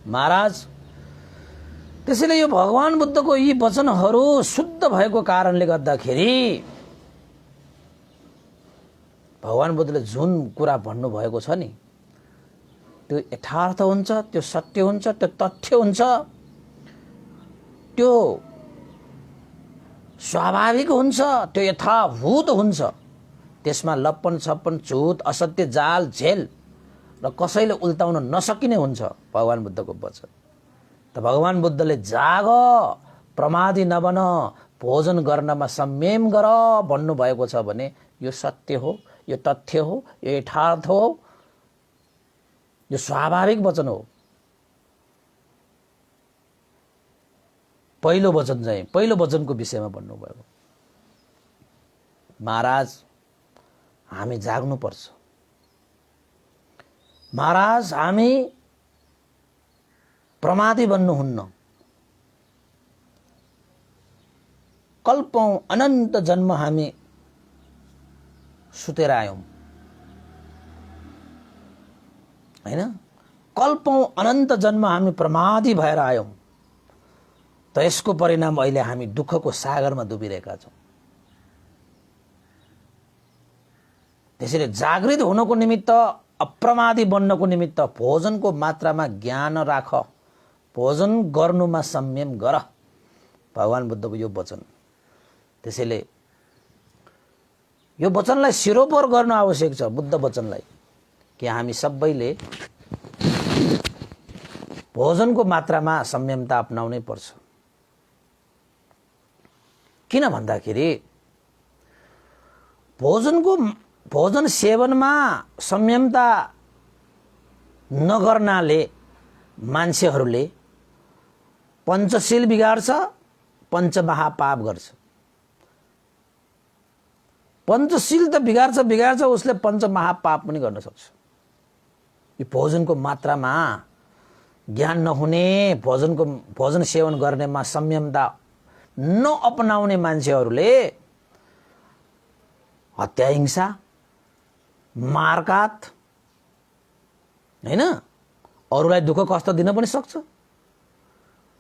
महाराज, त्यसैले यो भगवान बुद्धको यी वचनहरू शुद्ध भएको कारणले गर्दाखेरि भगवान बुद्धले जुन कुरा भन्नुभएको छ नि, त्यो यथार्थ हुन्छ, त्यो सत्य हुन्छ, त्यो तथ्य हुन्छ, त्यो स्वाभाविक हुन्छ, त्यो यथाभूत हुन्छ। त्यसमा लप्पन छप्पन, झुट, असत्य, जाल, झेल र कसैले उल्टाउन नसकिने हुन्छ भगवान बुद्धको वचन। त भगवान बुद्धले जाग, प्रमादी नबन, भोजन गर्नमा संयम गर भन्नुभएको छ भने यो सत्य हो, यो तथ्य हो, यो यथार्थ हो, यो स्वाभाविक वचन हो। पहिलो वचन चाहिँ पहिलो वचनको विषयमा भन्नुभएको। महाराज, हामी जाग्नुपर्छ। महाराज, हामी प्रमादी बन्नुहुन्न। कल्पौं अनन्त जन्म हामी सुतेर आयौं हैन। कल्पौं अनन्त जन्म हामी प्रमादी भएर आयौं। त यसको परिणाम अहिले हामी दुःखको सागरमा डुबिरहेका छौं। त्यसैले जागृत हुनको निमित्त, अप्रमादी बन्नको निमित्त भोजनको मात्रामा ज्ञान राख, भोजन गर्नुमा संयम गर। भगवान बुद्धको यो वचन। त्यसैले यो वचनलाई सिरोपर गर्न आवश्यक छ, बुद्ध वचनलाई, कि हामी सबैले भोजनको मात्रामा संयमता अपनाउनै पर्छ। किन भन्दाखेरि भोजन सेवनमा संयमता नगर्नाले मान्छेहरूले पञ्चशील बिगार्छ, पञ्चमहापाप गर्छ। पञ्चशील त बिगार्छ, उसले पञ्चमहापाप पनि गर्न सक्छ। यो भोजनको मात्रामा ज्ञान नहुने भोजन सेवन गर्नेमा संयमता नअपनाउने मान्छेहरूले हत्या, हिंसा, मारकाट, हैन, अरूलाई दुःख कष्ट दिन पनि सक्छ।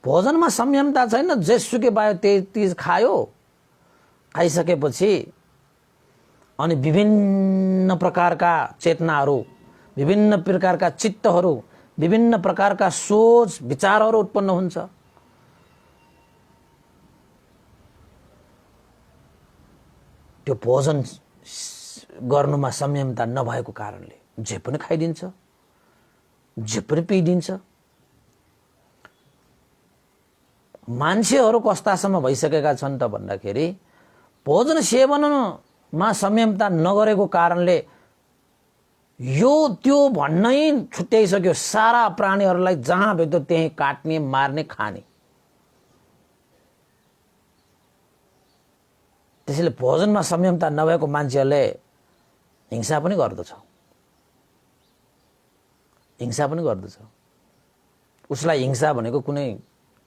भोजनमा संयमता छैन, जेसुकै पायो त्यही चिज खायो। खाइसकेपछि अनि विभिन्न प्रकारका चेतनाहरू, विभिन्न प्रकारका चित्तहरू, विभिन्न प्रकारका सोच विचारहरू उत्पन्न हुन्छ। त्यो भोजन गर्नुमा संयमता नभएको कारणले जे पनि खाइदिन्छ, जे पनि पिइदिन्छ। मान्छेहरू कस्तासम्म भइसकेका छन् त भन्दाखेरि भोजन सेवनमा संयमता नगरेको कारणले यो त्यो भन्नै छुट्याइसक्यो। सारा प्राणीहरूलाई जहाँ भेट्यो त्यही काट्ने, मार्ने, खाने। त्यसैले भोजनमा संयमता नभएको मान्छेहरूले हिंसा पनि गर्दछ, हिंसा पनि गर्दछ। उसलाई हिंसा भनेको कुनै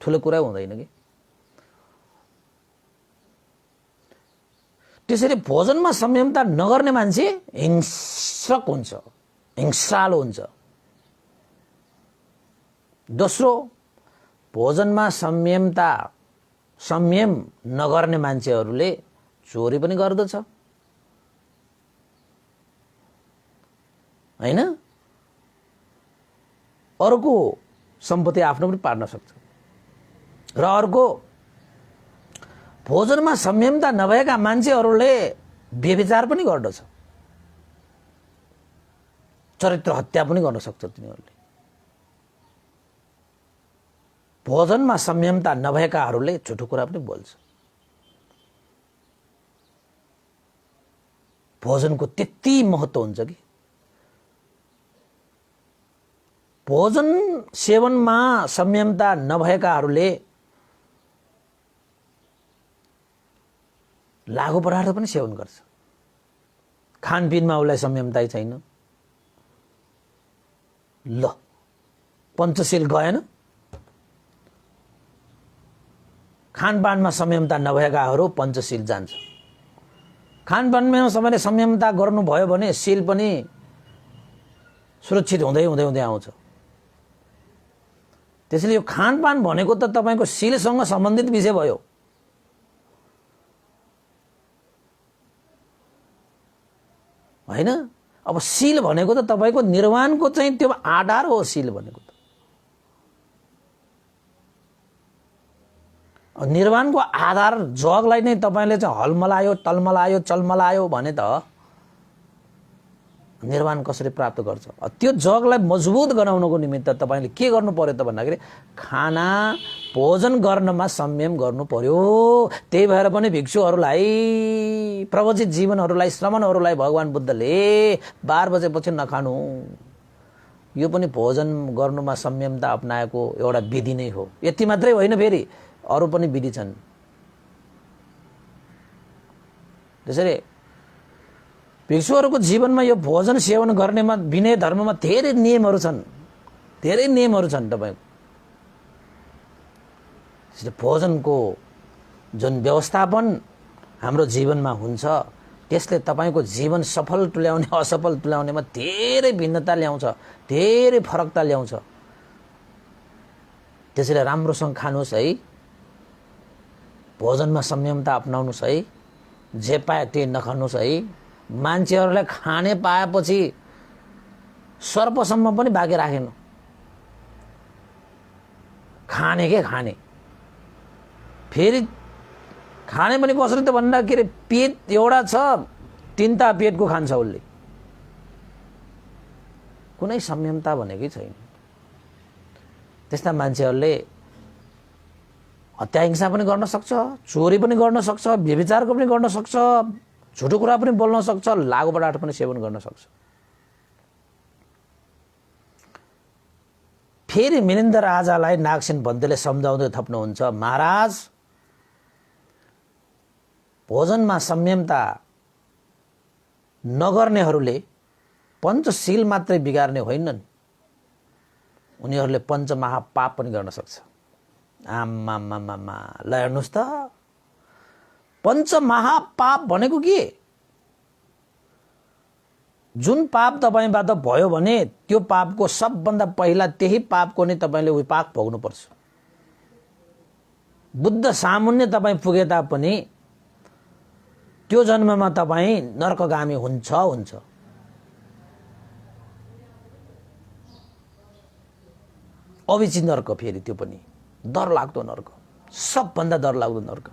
ठुलो कुरा हुँदैन कि। त्यसैले भोजनमा संयमता नगर्ने मान्छे हिंसक हुन्छ, हिंसालु हुन्छ। दोस्रो, भोजनमा संयम नगर्ने मान्छेहरूले चोरी पनि गर्दछ, हैन, अर्को सम्पत्ति आफ्नो पनि पार्न सक्छ। र अर्को, भोजनमा संयमता नभएका मान्छेहरूले व्यभिचार पनि गर्दछ, चरित्र हत्या पनि गर्न सक्छ तिनीहरूले। भोजनमा संयमता नभएकाहरूले झुटो कुरा पनि बोल्छ। भोजनको त्यति महत्त्व हुन्छ कि भोजन सेवनमा संयमता नभएकाहरूले लागु पदार्थ पनि सेवन गर्छ। खानपिनमा उसलाई संयमतै छैन। ल, पञ्चशील गएन। खानपानमा संयमता नभएकाहरू पञ्चशील जान्छ। खानपानमा सबैले संयमता गर्नुभयो भने शील पनि सुरक्षित हुँदै हुँदै हुँदै आउँछ। त्यसैले यो खानपान भनेको त तपाईको शीलसँग सम्बन्धित विषय भयो। हैन, अब शील भनेको त तपाईको निर्वाणको चाहिँ त्यो आधार हो। शील भनेको त निर्वाणको आधार जगलाई नै तपाईले चाहिँ हलमलायो, टलमलायो, चलमलायो भने त निर्वाण कसरी प्राप्त गर्छ? त्यो जगलाई मजबुत बनाउनको निमित्त तपाईले के गर्नु पर्यो त भन्दाखेरि खाना भोजन गर्नमा संयम गर्नु पर्यो। त्यही भएर पनि भिक्षुहरूलाई, प्रवचित जीवनहरूलाई, श्रमणहरूलाई भगवान बुद्धले 12 बजेपछि नखानु, यो पनि भोजन गर्नुमा संयमता अपनाएको एउटा विधि नै हो। यति मात्रै होइन, फेरि अरू पनि विधि छन्। त्यसैले भिक्षुहरूको जीवनमा यो भोजन सेवन गर्नेमा विनय धर्ममा धेरै नियमहरू छन्, धेरै नियमहरू छन् तपाईको। त्यसैले भोजनको जुन व्यवस्थापन हाम्रो जीवनमा हुन्छ त्यसले तपाईको जीवन सफल तुल्याउने असफल तुल्याउनेमा धेरै भिन्नता ल्याउँछ, धेरै फरकता ल्याउँछ। त्यसैले राम्रोसँग खानुहोस् है, भोजनमा संयमता अपनाउनुहोस् है, जे पाए त्यही नखानुहोस् है। मान्छेहरूलाई खाने पाएपछि सर्पसम्म पनि बाँकी राखेन। खाने के खाने, फेरि खाने पनि कसरी त भन्दाखेरि पेट एउटा छ, 3टा पेटको खान्छ उसले। कुनै संयमता भनेकै छैन। त्यस्ता मान्छेहरूले हत्या हिंसा पनि गर्न सक्छ, चोरी पनि गर्न सक्छ, व्यभिचार पनि गर्न सक्छ, झुटो कुरा पनि बोल्न सक्छ, लागु पदार्थ पनि सेवन गर्न सक्छ। फेरि मिलिन्द राजालाई नागसेन भन्तेले सम्झाउँदै थप्नुहुन्छ, महाराज भोजनमा संयमता नगर्नेहरूले पञ्चशील मात्रै बिगार्ने होइनन्, उनीहरूले पञ्चमहापाप पनि गर्न सक्छ। आम्मामामामा, ल हेर्नुहोस् त, पञ्चमहापाप भनेको के? जुन पाप तपाईबाट भयो भने त्यो पापको सबभन्दा पहिला त्यही पापको नै तपाईले विपाक भोग्नुपर्छ। बुद्ध सामुन्ने तपाईँ पुगे तापनि त्यो जन्ममा तपाईँ नर्कगामी हुन्छ। अविची नर्क, फेरि त्यो पनि डरलाग्दो नर्क, सबभन्दा डरलाग्दो नर्क।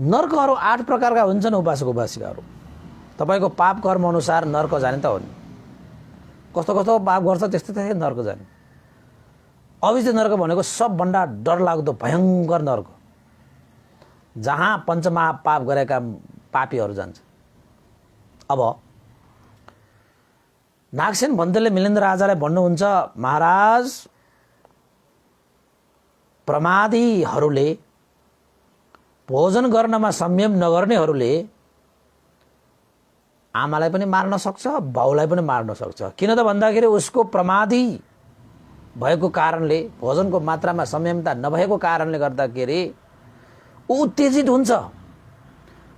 नर्कहरू 8 प्रकारका हुन्छन् उपासक उपासिकाहरू। तपाईको पाप कर्म अनुसार नर्क जाने त हो नि। कस्तो कस्तो पाप गर्छ त्यस्तै नर्क जाने। अविची नर्क भनेको सबभन्दा डरलाग्दो भयङ्कर नर्क, जहाँ पञ्चमहापाप गरेका पापीहरू जान्छ। अब नागसेन भन्तेले मिलेन्द्र राजालाई भन्नुहुन्छ, महाराज, प्रमादीहरूले, भोजन गर्नमा संयम नगर्नेहरूले आमालाई पनि मार्न सक्छ, बाउलाई पनि मार्न सक्छ। किन त भन्दाखेरि उसको प्रमादी भएको कारणले, भोजनको मात्रामा संयमता नभएको कारणले गर्दाखेरि ऊ उत्तेजित हुन्छ।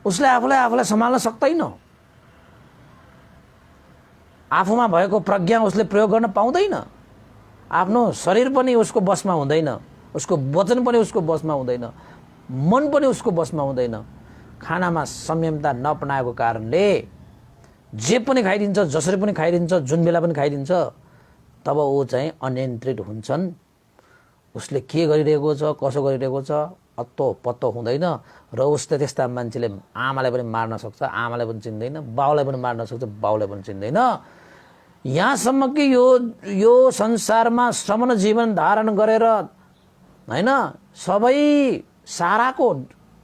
उसले आफूलाई सम्हाल्न सक्दैन। आफूमा भएको प्रज्ञा उसले प्रयोग गर्न पाउँदैन। आफ्नो शरीर पनि उसको बसमा हुँदैन, उसको वचन पनि उसको बसमा हुँदैन, मन पनि उसको बसमा हुँदैन। खानामा संयमता नअपनाएको कारणले जे पनि खाइदिन्छ, जसरी पनि खाइदिन्छ, जुन बेला पनि खाइदिन्छ। तब ऊ चाहिँ अनियन्त्रित हुन्छन्। उसले के गरिरहेको छ, कसो गरिरहेको छ अत्तो पत्तो हुँदैन। र उसले त्यस्ता मान्छेले आमालाई पनि मार्न सक्छ, आमालाई पनि चिन्दैन, बाउलाई पनि मार्न सक्छ, बाउलाई पनि चिन्दैन। यहाँसम्म कि यो संसारमा श्रमण जीवन धारण गरेर हैन, सबै साराको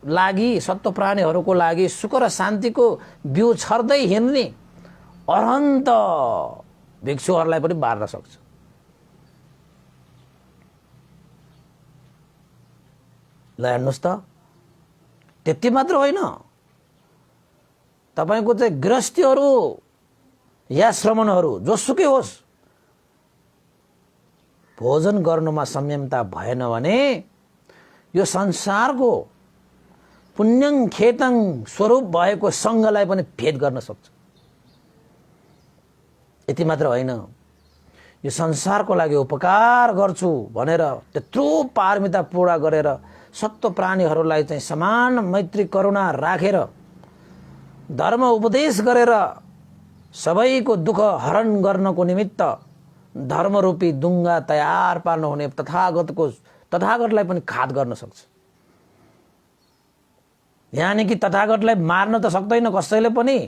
लागि, सत्व प्राणीहरूको लागि सुख र शान्तिको बिउ छर्दै हिँड्ने अरहन्त भिक्षुहरूलाई पनि मार्न सक्छ। ल हेर्नुहोस् त, त्यति मात्र होइन, तपाईको चाहिँ गृहस्थीहरू या श्रमणहरू जोसुकै होस्, भोजन गर्नुमा संयमता भएन भने यो संसारको पुण्यं खेतं स्वरूप भएको सङ्घलाई पनि भेद गर्न सक्छ। यति मात्र होइन, यो संसारको लागि उपकार गर्छु भनेर त्यत्रो पारमिता पूरा गरेर सत्व प्राणीहरूलाई चाहिँ समान मैत्री करुणा राखेर धर्म उपदेश गरेर सबैको दुःख हरण गर्नको निमित्त धर्मरूपी डुङ्गा तयार पार्न हुने तथागतलाई पनि घात गर्न सक्छ। यानि कि तथागतलाई मार्न त सक्दैन कसैले पनि,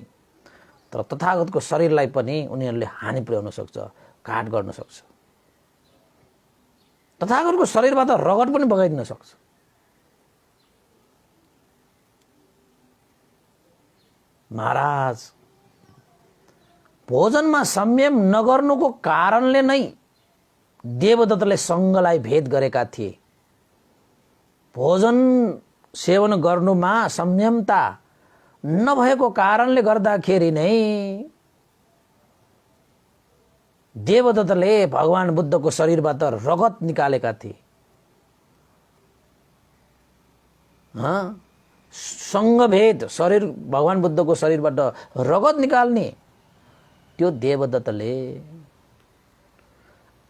तर तथागतको शरीरलाई पनि उनीहरूले हानि पुर्याउन सक्छ, घात गर्न सक्छ। तथागतको शरीरबाट रगत पनि बगाइदिन सक्छ। महाराज, भोजनमा संयम नगर्नुको कारणले नै देवदत्तले सङ्घलाई भेद गरेका थिए। भोजन सेवन गर्नुमा संयमता नभएको कारणले गर्दाखेरि नै देवदत्तले भगवान बुद्धको शरीरबाट रगत निकालेका थिए। सङ्घभेद, शरीर भगवान बुद्धको शरीरबाट रगत निकाल्ने त्यो देवदत्तले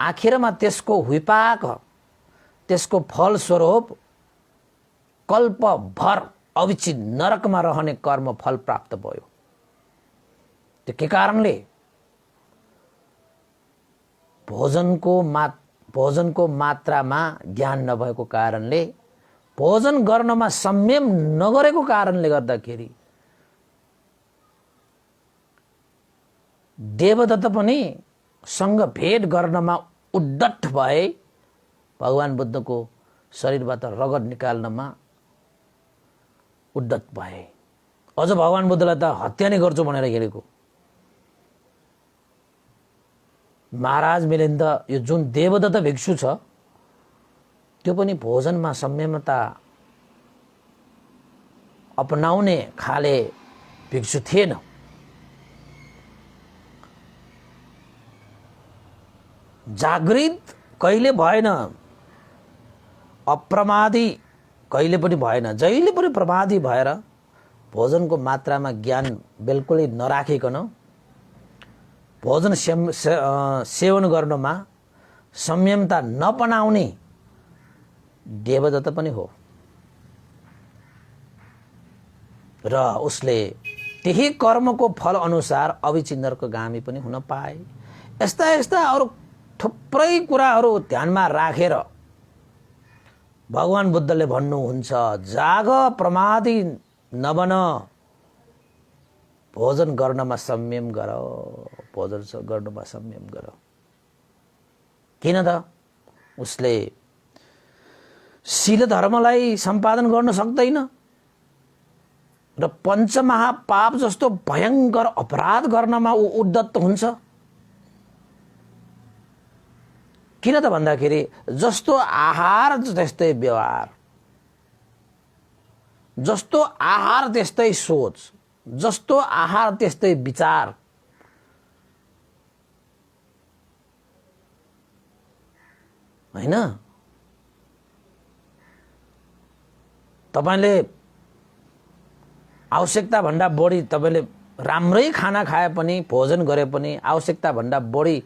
आखिरमा त्यसको विपाक, त्यसको फलस्वरूप कल्पभर अविची नरकमा रहने कर्म फल प्राप्त भयो। त्यो के कारणले? भोजनको मात्रामा ज्ञान नभएको कारणले, भोजन गर्नमा संयम नगरेको कारणले गर्दाखेरि देवदत्त पनि सँग भेद गर्नमा उद्दत भए। भगवान बुद्धको शरीरबाट रगत निकाल्नमा उद्दत भए। अझ भगवान बुद्धलाई त हत्या नै गर्छु भनेर हिँडेको। महाराज मिलिन्द, यो जुन देवदत्त भिक्षु छ त्यो पनि भोजनमा संयमता अपनाउने खाले भिक्षु थिएन। जागृत कहिले भएन, अप्रमादी कहिले पनि भएन। जहिले पनि प्रमादी भएर भोजनको मात्रामा ज्ञान बिल्कुलै नराखिकन भोजन सेवन गर्नमा संयमता नपनाउने देवदत्त पनि हो र उसले त्यही कर्मको फल अनुसार अभिचिन्दरको गामी पनि हुन पाए। यस्ता यस्ता अरू थुप्रै कुराहरू ध्यानमा राखेर भगवान बुद्धले भन्नुहुन्छ, जाग, प्रमादी नबन, भोजन गर्नमा संयम गर, भोजन गर्नुमा संयम गर। किन त उसले शील धर्मलाई सम्पादन गर्न सक्दैन र पञ्चमहापाप जस्तो भयङ्कर अपराध गर्नमा ऊ उद्धत हुन्छ। किन त भन्दाखेरि जस्तो आहार त्यस्तै व्यवहार, जस्तो आहार त्यस्तै सोच, जस्तो आहार त्यस्तै विचार। हैन, तपाईले आवश्यकता भन्दा बढी तपाईले राम्रै खाना खाए पनि, भोजन गरे पनि आवश्यकता भन्दा बढी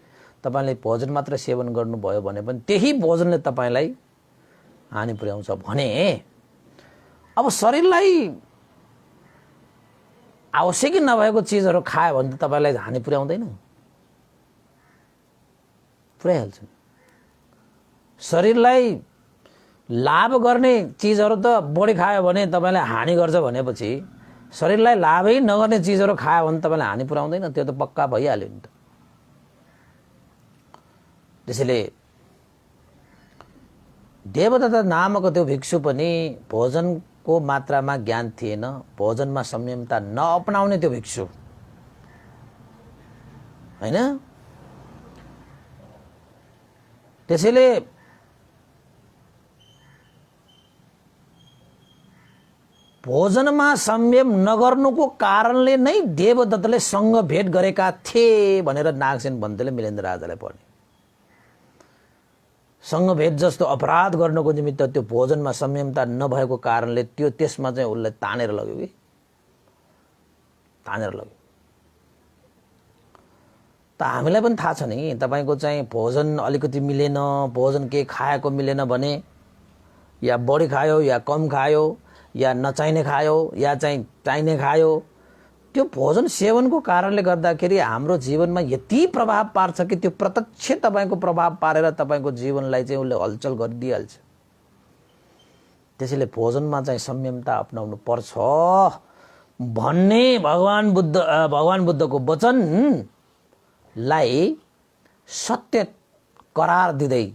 तपाईले भोजन मात्र सेवन गर्नुभयो भने पनि त्यही भोजनले तपाईलाई हानि पुर्याउँछ भने अब शरीरलाई आवश्यकै नभएको चिजहरू खायो भने त तपाईलाई हानि पुर्याउँदैन? पुर्याइहाल्छ। शरीरलाई लाभ गर्ने चिजहरू त बढी खायो भने तपाईलाई हानि गर्छ भनेपछि शरीरलाई लाभै नगर्ने चिजहरू खायो भने तपाईलाई हानि पुर्याउँदैन? त्यो त पक्का भइहाल्यो नि त। त्यसैले देवदत्त नामक त्यो भिक्षु पनि भोजनको मात्रामा ज्ञान थिएन, भोजनमा संयमता नअपनाउने त्यो भिक्षु हैन। त्यसैले भोजनमा संयम नगर्नुको कारणले नै देवदत्तले सँग भेट गरेका थिए भनेर नागसेन बन्देले मिलेन्द्र राजालाई भने। सँग भेट जस्तो अपराध गर्नको निमित्त त्यो भोजनमा संयमता नभएको कारणले त्यो त्यसमा चाहिँ उसलाई तानेर लग्यो कि तानेर लग्यो। त हामीलाई पनि थाहा छ नि, तपाईको चाहिँ भोजन अलिकति मिलेन, भोजन के खाएको मिलेन भने या बढी खायो या कम खायो या नचाहिने खायो या चाहिँ चाहिने खायो, त्यो भोजन सेवनको कारणले गर्दाखेरि हाम्रो जीवनमा यति प्रभाव पार्छ कि त्यो प्रत्यक्ष तपाईको प्रभाव पारेर तपाईको जीवनलाई चाहिँ उसले हलचल गरिदिइहाल्छ। त्यसैले भोजनमा चाहिँ संयमता अपनाउनु पर्छ भन्ने भगवान बुद्धको वचनलाई सत्य करार दिँदै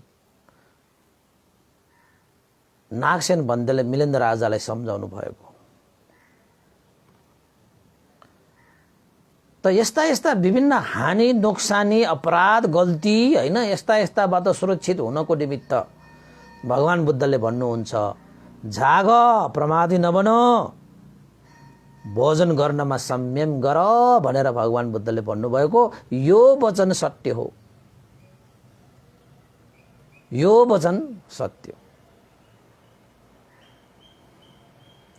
नागसेन बन्देले मिलेन्द्र राजालाई सम्झाउनु भएको। त यस्ता यस्ता विभिन्न हानि, नोक्सानी, अपराध, गल्ती हैन, यस्ता यस्ताबाट सुरक्षित हुनको निमित्त भगवान बुद्धले भन्नुहुन्छ, जाग, प्रमादी नबन, भोजन गर्नमा संयम गर भनेर भगवान बुद्धले भन्नुभएको यो वचन सत्य हो। यो वचन सत्य।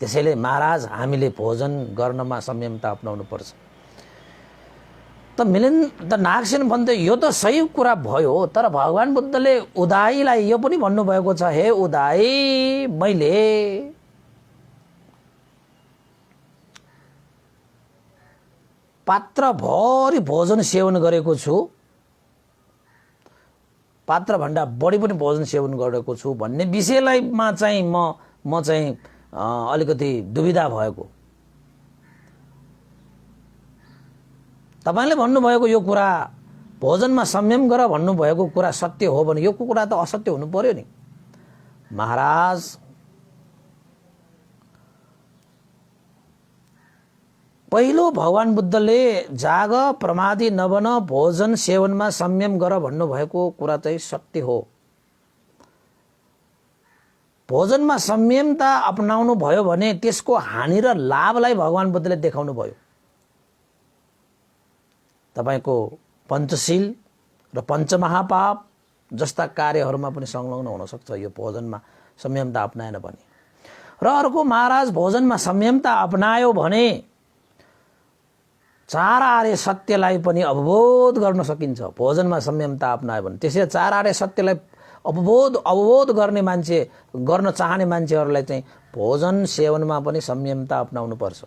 त्यसैले महाराज हामीले भोजन गर्नमा संयमता अपनाउनु पर्छ। त नागसेन बन्ते यो त सही कुरा भयो, तर भगवान बुद्धले उदाईलाई यो पनि भन्नुभएको छ, हे उदाई, मैले पात्रभरि भोजन सेवन गरेको छु, पात्र भन्दा बढी पनि भोजन सेवन गरेको छु भन्ने विषयलाई चाहिँ म चाहिँ अलिकति दुविधा भएको। तपाईले भन्नुभएको यो कुरा, भोजनमा संयम गर भन्नुभएको कुरा सत्य हो भने यो कुरा त असत्य हुनु पर्यो नि महाराज। पहिलो भगवान बुद्धले जाग, प्रमादी नबन, भोजन सेवनमा संयम गर भन्नुभएको कुरा चाहिँ सत्य हो। भोजनमा संयमता अपनाउनु भयो भने त्यसको हानि र लाभलाई भगवान बुद्धले देखाउनु भयो। तपाईको पञ्चशील र पञ्चमहापाप जस्ता कार्यहरूमा पनि संलग्न हुन सक्छ यो भोजनमा संयमता अपनाएन भने। र अर्को, महाराज भोजनमा संयमता अपनायो भने चार आर्य सत्यलाई पनि अवबोध गर्न सकिन्छ। भोजनमा संयमता अपनायो भने त्यसैले चार आर्य सत्यलाई अवबोध गर्न चाहने मान्छेहरूलाई चाहिँ भोजन सेवनमा पनि संयमता अपनाउनु पर्छ।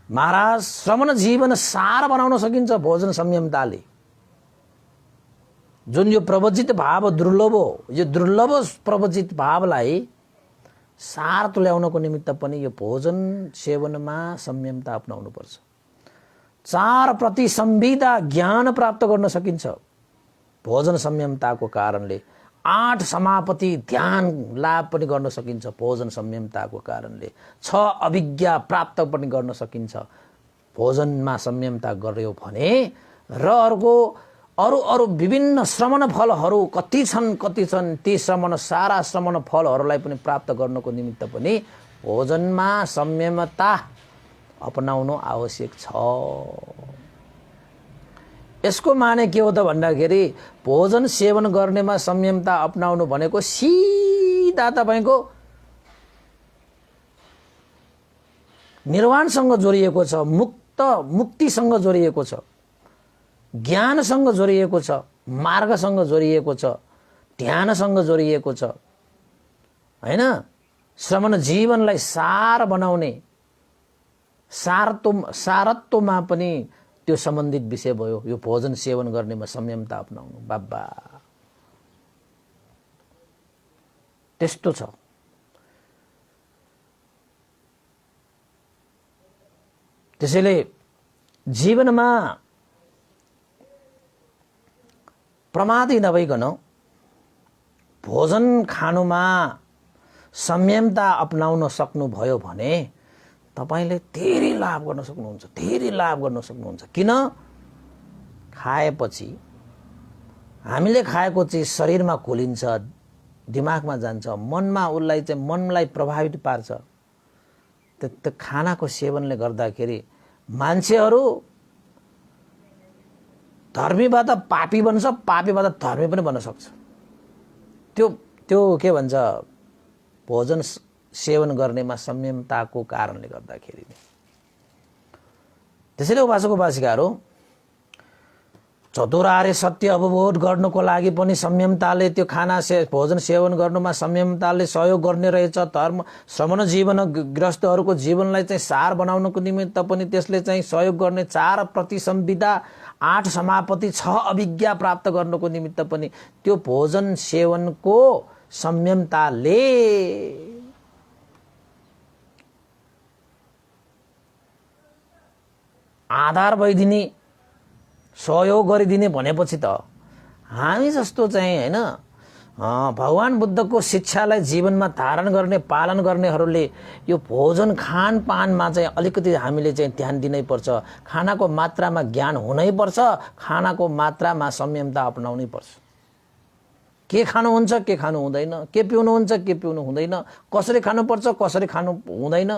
महाराज श्रमण जीवन सार बनाउन सकिन्छ भोजन संयमताले। जुन यो प्रवचित भाव दुर्लभ हो, यो दुर्लभ प्रवचित भावलाई सार तुल्याउनको निमित्त पनि यो भोजन सेवनमा संयमता अपनाउनु पर्छ। चार प्रति संविदा ज्ञान प्राप्त गर्न सकिन्छ भोजन संयमताको कारणले। 8 समापति ध्यान लाभ पनि गर्न सकिन्छ भोजन संयमताको कारणले। 6 अभिज्ञा प्राप्त पनि गर्न सकिन्छ भोजनमा संयमता गर्यो भने। र अर्को अरू विभिन्न श्रमण फलहरू कति छन् ती सारा श्रमण फलहरूलाई पनि प्राप्त गर्नको निमित्त पनि भोजनमा संयमता अपनाउनु आवश्यक छ। यसको माने के हो त भन्दाखेरि भोजन सेवन गर्नेमा संयमता अपनाउनु भनेको सिधा तपाईको निर्वाणसँग जोडिएको छ, मुक्तिसँग जोडिएको छ, ज्ञानसँग जोडिएको छ, मार्गसँग जोडिएको छ, ध्यानसँग जोडिएको छ हैन। श्रमण जीवनलाई सार बनाउने सारत्वमा पनि त्यो सम्बन्धित विषय भयो यो भोजन सेवन गर्नेमा संयमता अपनाउनु। बाबा त्यस्तो छ। त्यसैले जीवनमा प्रमादी नभइकन भोजन खानुमा संयमता अपनाउन सक्नुभयो भने तपाईले धेरै लाभ गर्न सक्नुहुन्छ। किन? खाएपछि हामीले खाएको चिज शरीरमा घुलिन्छ, दिमागमा जान्छ, मनलाई प्रभावित पार्छ। त्यो खानाको सेवनले गर्दाखेरि मान्छेहरू धर्मीबाट पापी बन्छ, पापीबाट धर्मी पनि बन्न सक्छ। त्यो के भन्छ भोजन सेवन गर्नेमा संयमताको कारणले गर्दाखेरि। त्यसैले उपासक उपासिकाहरू चतुर आर्य सत्य अवबोध गर्नको लागि पनि संयमताले त्यो भोजन सेवन गर्नुमा संयमताले सहयोग गर्ने रहेछ। धर्म श्रमण जीवन गृहस्थहरूको जीवनलाई चाहिँ सार बनाउनको निमित्त पनि त्यसले चाहिँ सहयोग गर्ने। 4 प्रति संविदा, 8 समापति, 6 अभिज्ञा प्राप्त गर्नको निमित्त पनि त्यो भोजन सेवनको संयमताले आधार भइदिने, सहयोग गरिदिने भनेपछि त हामी जस्तो चाहिँ हैन भगवान बुद्धको शिक्षालाई जीवनमा धारण गर्ने, पालन गर्नेहरूले यो भोजन खानपानमा चाहिँ अलिकति हामीले चाहिँ ध्यान दिनै पर्छ। खानाको मात्रामा ज्ञान हुनै पर्छ, खानाको मात्रामा संयमता अपनाउनै पर्छ। के खानुहुन्छ, के खानु हुँदैन, के पिउनुहुन्छ, के पिउनु हुँदैन, कसरी खानुपर्छ, कसरी खानु हुँदैन,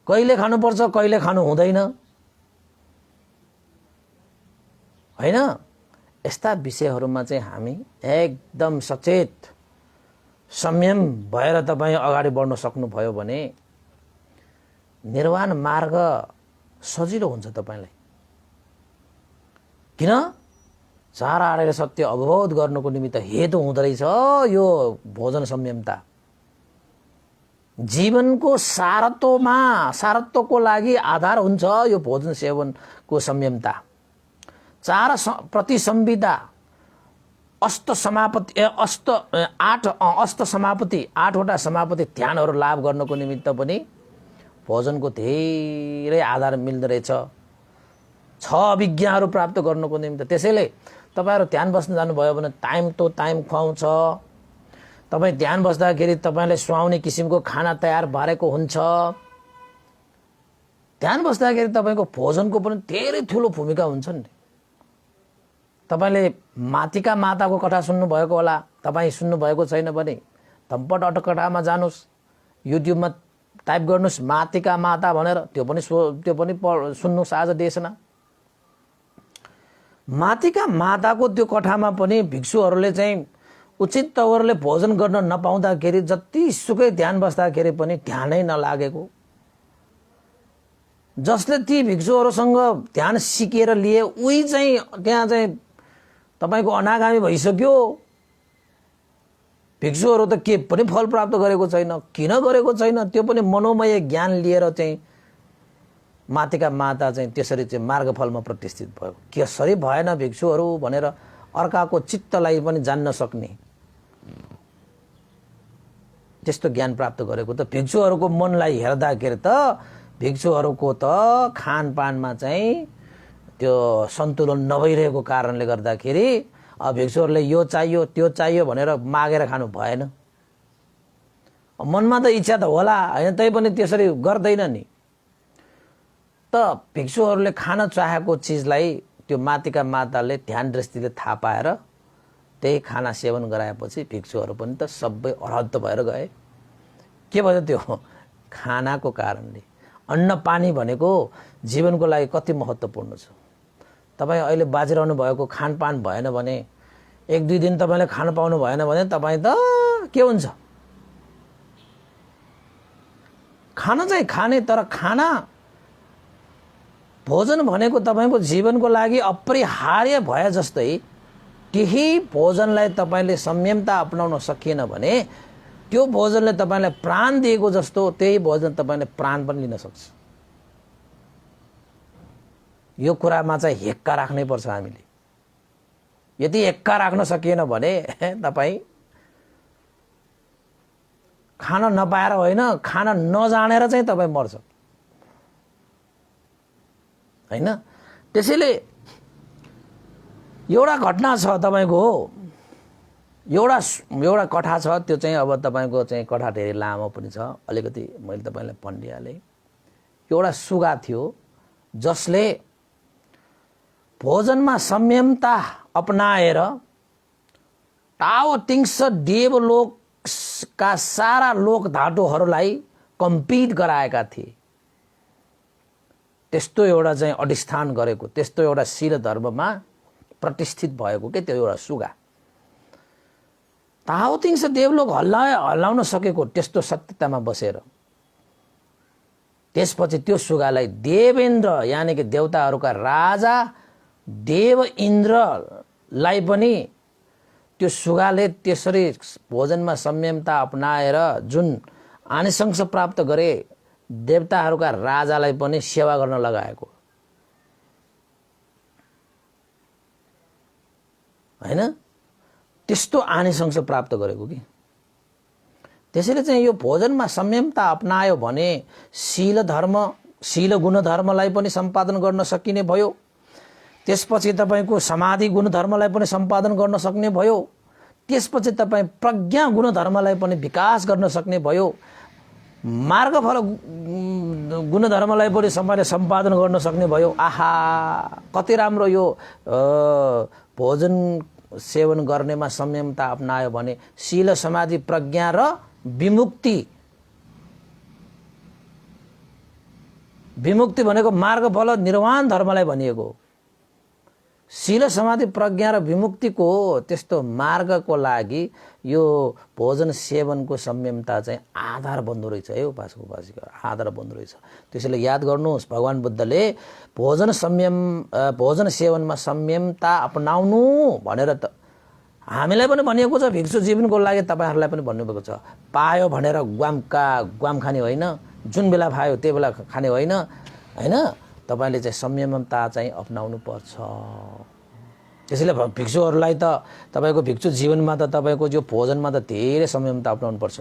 कहिले खानुपर्छ, कहिले खानु हुँदैन हैन। यस्ता विषयहरूमा चाहिँ हामी एकदम सचेत संयम भएर तपाईँ अगाडि बढ्न सक्नुभयो भने निर्वाण मार्ग सजिलो हुन्छ तपाईलाई। किन? 4 आर्य सत्य अवबोध गर्नुको निमित्त हेतु हुँदो रहेछ यो भोजन संयमता। जीवनको सारत्वको लागि आधार हुन्छ यो भोजन सेवनको संयमता। 4 प्रति संविदा, 8 समापति 8वटा समापति ध्यानहरू लाभ गर्नको निमित्त पनि भोजनको धेरै आधार मिल्दो रहेछ। 6 अभिज्ञाहरू प्राप्त गर्नको निमित्त। त्यसैले तपाईहरु ध्यान बस्न जानुभयो भने टाइम तो टाइम खुवाउँछ। तपाई ध्यान बस्दाखेरि तपाईलाई सुहाउने किसिमको खाना तयार भरेको हुन्छ। ध्यान बस्दाखेरि तपाईको भोजनको पनि धेरै ठूलो भूमिका हुन्छ नि। तपाईले माथिका माताको कथा सुन्नु भएको होला, तपाई सुन्नु भएको छैन भने धम्पट अटकटामा जानुस्, युट्युबमा टाइप गर्नुस् माथिका माता भनेर, त्यो पनि सुन्नुस् आज देशना। माथिका माताको त्यो कठामा पनि भिक्षुहरूले चाहिँ उचित तवरले भोजन गर्न नपाउँदाखेरि जतिसुकै ध्यान बस्दाखेरि पनि ध्यानै नलागेको, जसले ती भिक्षुहरूसँग ध्यान सिकेर लिए उही चाहिँ त्यहाँ चाहिँ तपाईको अनागामी भइसक्यो। भिक्षुहरू त के पनि फल प्राप्त गरेको छैन। किन गरेको छैन? त्यो पनि मनोमय ज्ञान लिएर चाहिँ माथिका माता चाहिँ त्यसरी चाहिँ मार्गफलमा प्रतिष्ठित भयो। कसरी भएन भिक्षुहरू भनेर अर्काको चित्तलाई पनि जान्न सक्ने त्यस्तो ज्ञान प्राप्त गरेको त भिक्षुहरूको मनलाई हेर्दाखेरि त भिक्षुहरूको त खानपानमा चाहिँ त्यो सन्तुलन नभइरहेको कारणले गर्दाखेरि भिक्षुहरूले यो चाहियो त्यो चाहियो भनेर मागेर खानु भएन। मनमा त इच्छा त होला हैन, तै पनि त्यसरी गर्दैन नि। त भिक्षुहरूले खान चाहेको चिजलाई त्यो माथिका माताले ध्यान दृष्टिले थाहा पाएर त्यही खाना सेवन गराएपछि भिक्षुहरू पनि त सबै अरहत्त भएर गए। के भयो त्यो? खानाको कारणले। अन्न पानी भनेको जीवनको लागि कति महत्त्वपूर्ण छ। तपाईँ अहिले बाजिरहनु भएको खानपान भएन भने, एक दुई दिन तपाईँले खान पाउनु भएन भने तपाईँ त के हुन्छ? खाना चाहिँ खाने, तर खाना भोजन भनेको तपाईँको जीवनको लागि अपरिहार्य भए जस्तै केही भोजनलाई तपाईँले संयमता अपनाउन सकिएन भने त्यो भोजनले तपाईँलाई प्राण दिएको जस्तो त्यही भोजन तपाईँले प्राण पनि लिन सक्छ। यो कुरामा चाहिँ हेक्का राख्नै पर्छ हामीले। यदि हेक्का राख्न सकिएन भने तपाईँ खान नपाएर होइन, खान नजानेर चाहिँ तपाईँ मर्छ हैन। त्यसैले एउटा घटना छ तपाईको, एउटा कथा छ। त्यो चाहिँ अब तपाईको चाहिँ कथा धेरै लामो पनि छ, अलिकति मैले तपाईलाई भनिहालेँ। एउटा सुगा थियो जसले भोजनमा संयमता अपनाएर टाओ तिङ्स देवलोकका सारा लोक धाटुहरूलाई कम्पिट गराएका थिए। त्यस्तो एउटा चाहिँ अधिष्ठान गरेको, त्यस्तो एउटा शील धर्ममा प्रतिष्ठित भएको के त्यो एउटा सुगा। टाओ तिङ्स देवलोक हल्लाउन सकेको त्यस्तो सत्यतामा बसेर त्यसपछि त्यो सुगालाई देवेन्द्र यानि कि देवताहरूका राजा देव इन्द्रलाई पनि त्यो सुगाले त्यसरी भोजनमा संयमता अपनाएर जुन आनिशंस प्राप्त गरे, देवताहरूका राजालाई पनि सेवा गर्न लगाएको हैन। त्यस्तो आनिशंस प्राप्त गरेको कि। त्यसैले चाहिँ यो भोजनमा संयमता अपनायो भने शील गुण धर्मलाई पनि सम्पादन गर्न सकिने भयो। त्यसपछि तपाईको समाधि गुण धर्मलाई पनि सम्पादन गर्न सक्ने भयो। त्यसपछि तपाईँ प्रज्ञा गुण धर्मलाई पनि विकास गर्न सक्ने भयो। मार्गफल गुण धर्मलाई पनि सबैले सम्पादन गर्न सक्ने भयो। आहा, कति राम्रो यो भोजन सेवन गर्नेमा संयमता अपनायो भने शील समाधि प्रज्ञा र विमुक्ति भनेको मार्गफल निर्वाण धर्मलाई भनिएको। शील समाधि प्रज्ञा र विमुक्तिको त्यस्तो मार्गको लागि यो भोजन सेवनको संयमता चाहिँ आधार बन्दो रहेछ है उपासक उपासिका, आधार बन्दो रहेछ। त्यसैले याद गर्नुहोस्, भगवान बुद्धले भोजन सेवनमा संयमता अपनाउनु भनेर त हामीलाई पनि भनिएको छ। भिक्षु जीवनको लागि तपाईहरुलाई पनि भन्नुभएको छ। पायो भनेर ग्वाम खाने होइन, जुन बेला पायो त्यही बेला खाने होइन हैन। तपाईले चाहिँ संयमता चाहिँ अपनाउनु पर्छ। त्यसैले भिक्षुहरूलाई त तपाईको भिक्षु जीवनमा त तपाईको जो भोजनमा त धेरै संयमता अपनाउनु पर्छ।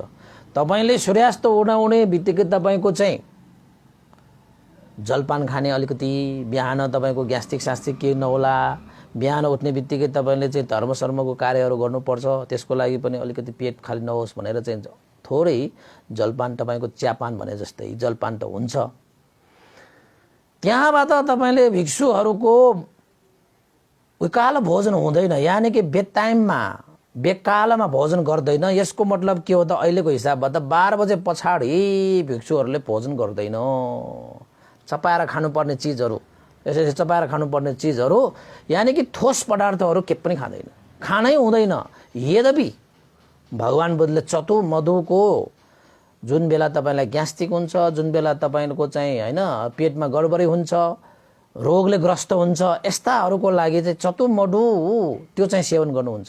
तपाईले सूर्यास्त उडाउने बित्तिकै तपाईको चाहिँ जलपान खाने, अलिकति बिहान तपाईको ग्यास्ट्रिक सास्ट्रिक के नहोला। बिहान उठ्ने बित्तिकै तपाईले चाहिँ धर्मसर्मको कार्यहरू गर्नुपर्छ। त्यसको लागि पनि अलिकति पेट खाली नहोस् भनेर चाहिँ थोरै जलपान, तपाईको च्यापान भने जस्तै जलपान त हुन्छ। त्यहाँबाट तपाईले भिक्षुहरूको उकालो भोजन हुँदैन, यानी कि बेटाइममा बेकालमा भोजन गर्दैन। यसको मतलब के हो त? अहिलेको हिसाबबाट 12 बजे पछाडि भिक्षुहरूले भोजन गर्दैन। चपाएर खानुपर्ने चिजहरू यसरी चपाएर खानुपर्ने चिजहरू यानि कि ठोस पदार्थहरू के पनि खाँदैन, खानै हुँदैन। यद्यपि भगवान बुद्धले चतु मधुको जुन बेला तपाईँलाई ग्यास्ट्रिक हुन्छ, जुन बेला तपाईँको चाहिँ होइन पेटमा गडबडी हुन्छ, रोगले ग्रस्त हुन्छ, यस्ताहरूको लागि चाहिँ चतु मधु त्यो चाहिँ सेवन गर्नुहुन्छ।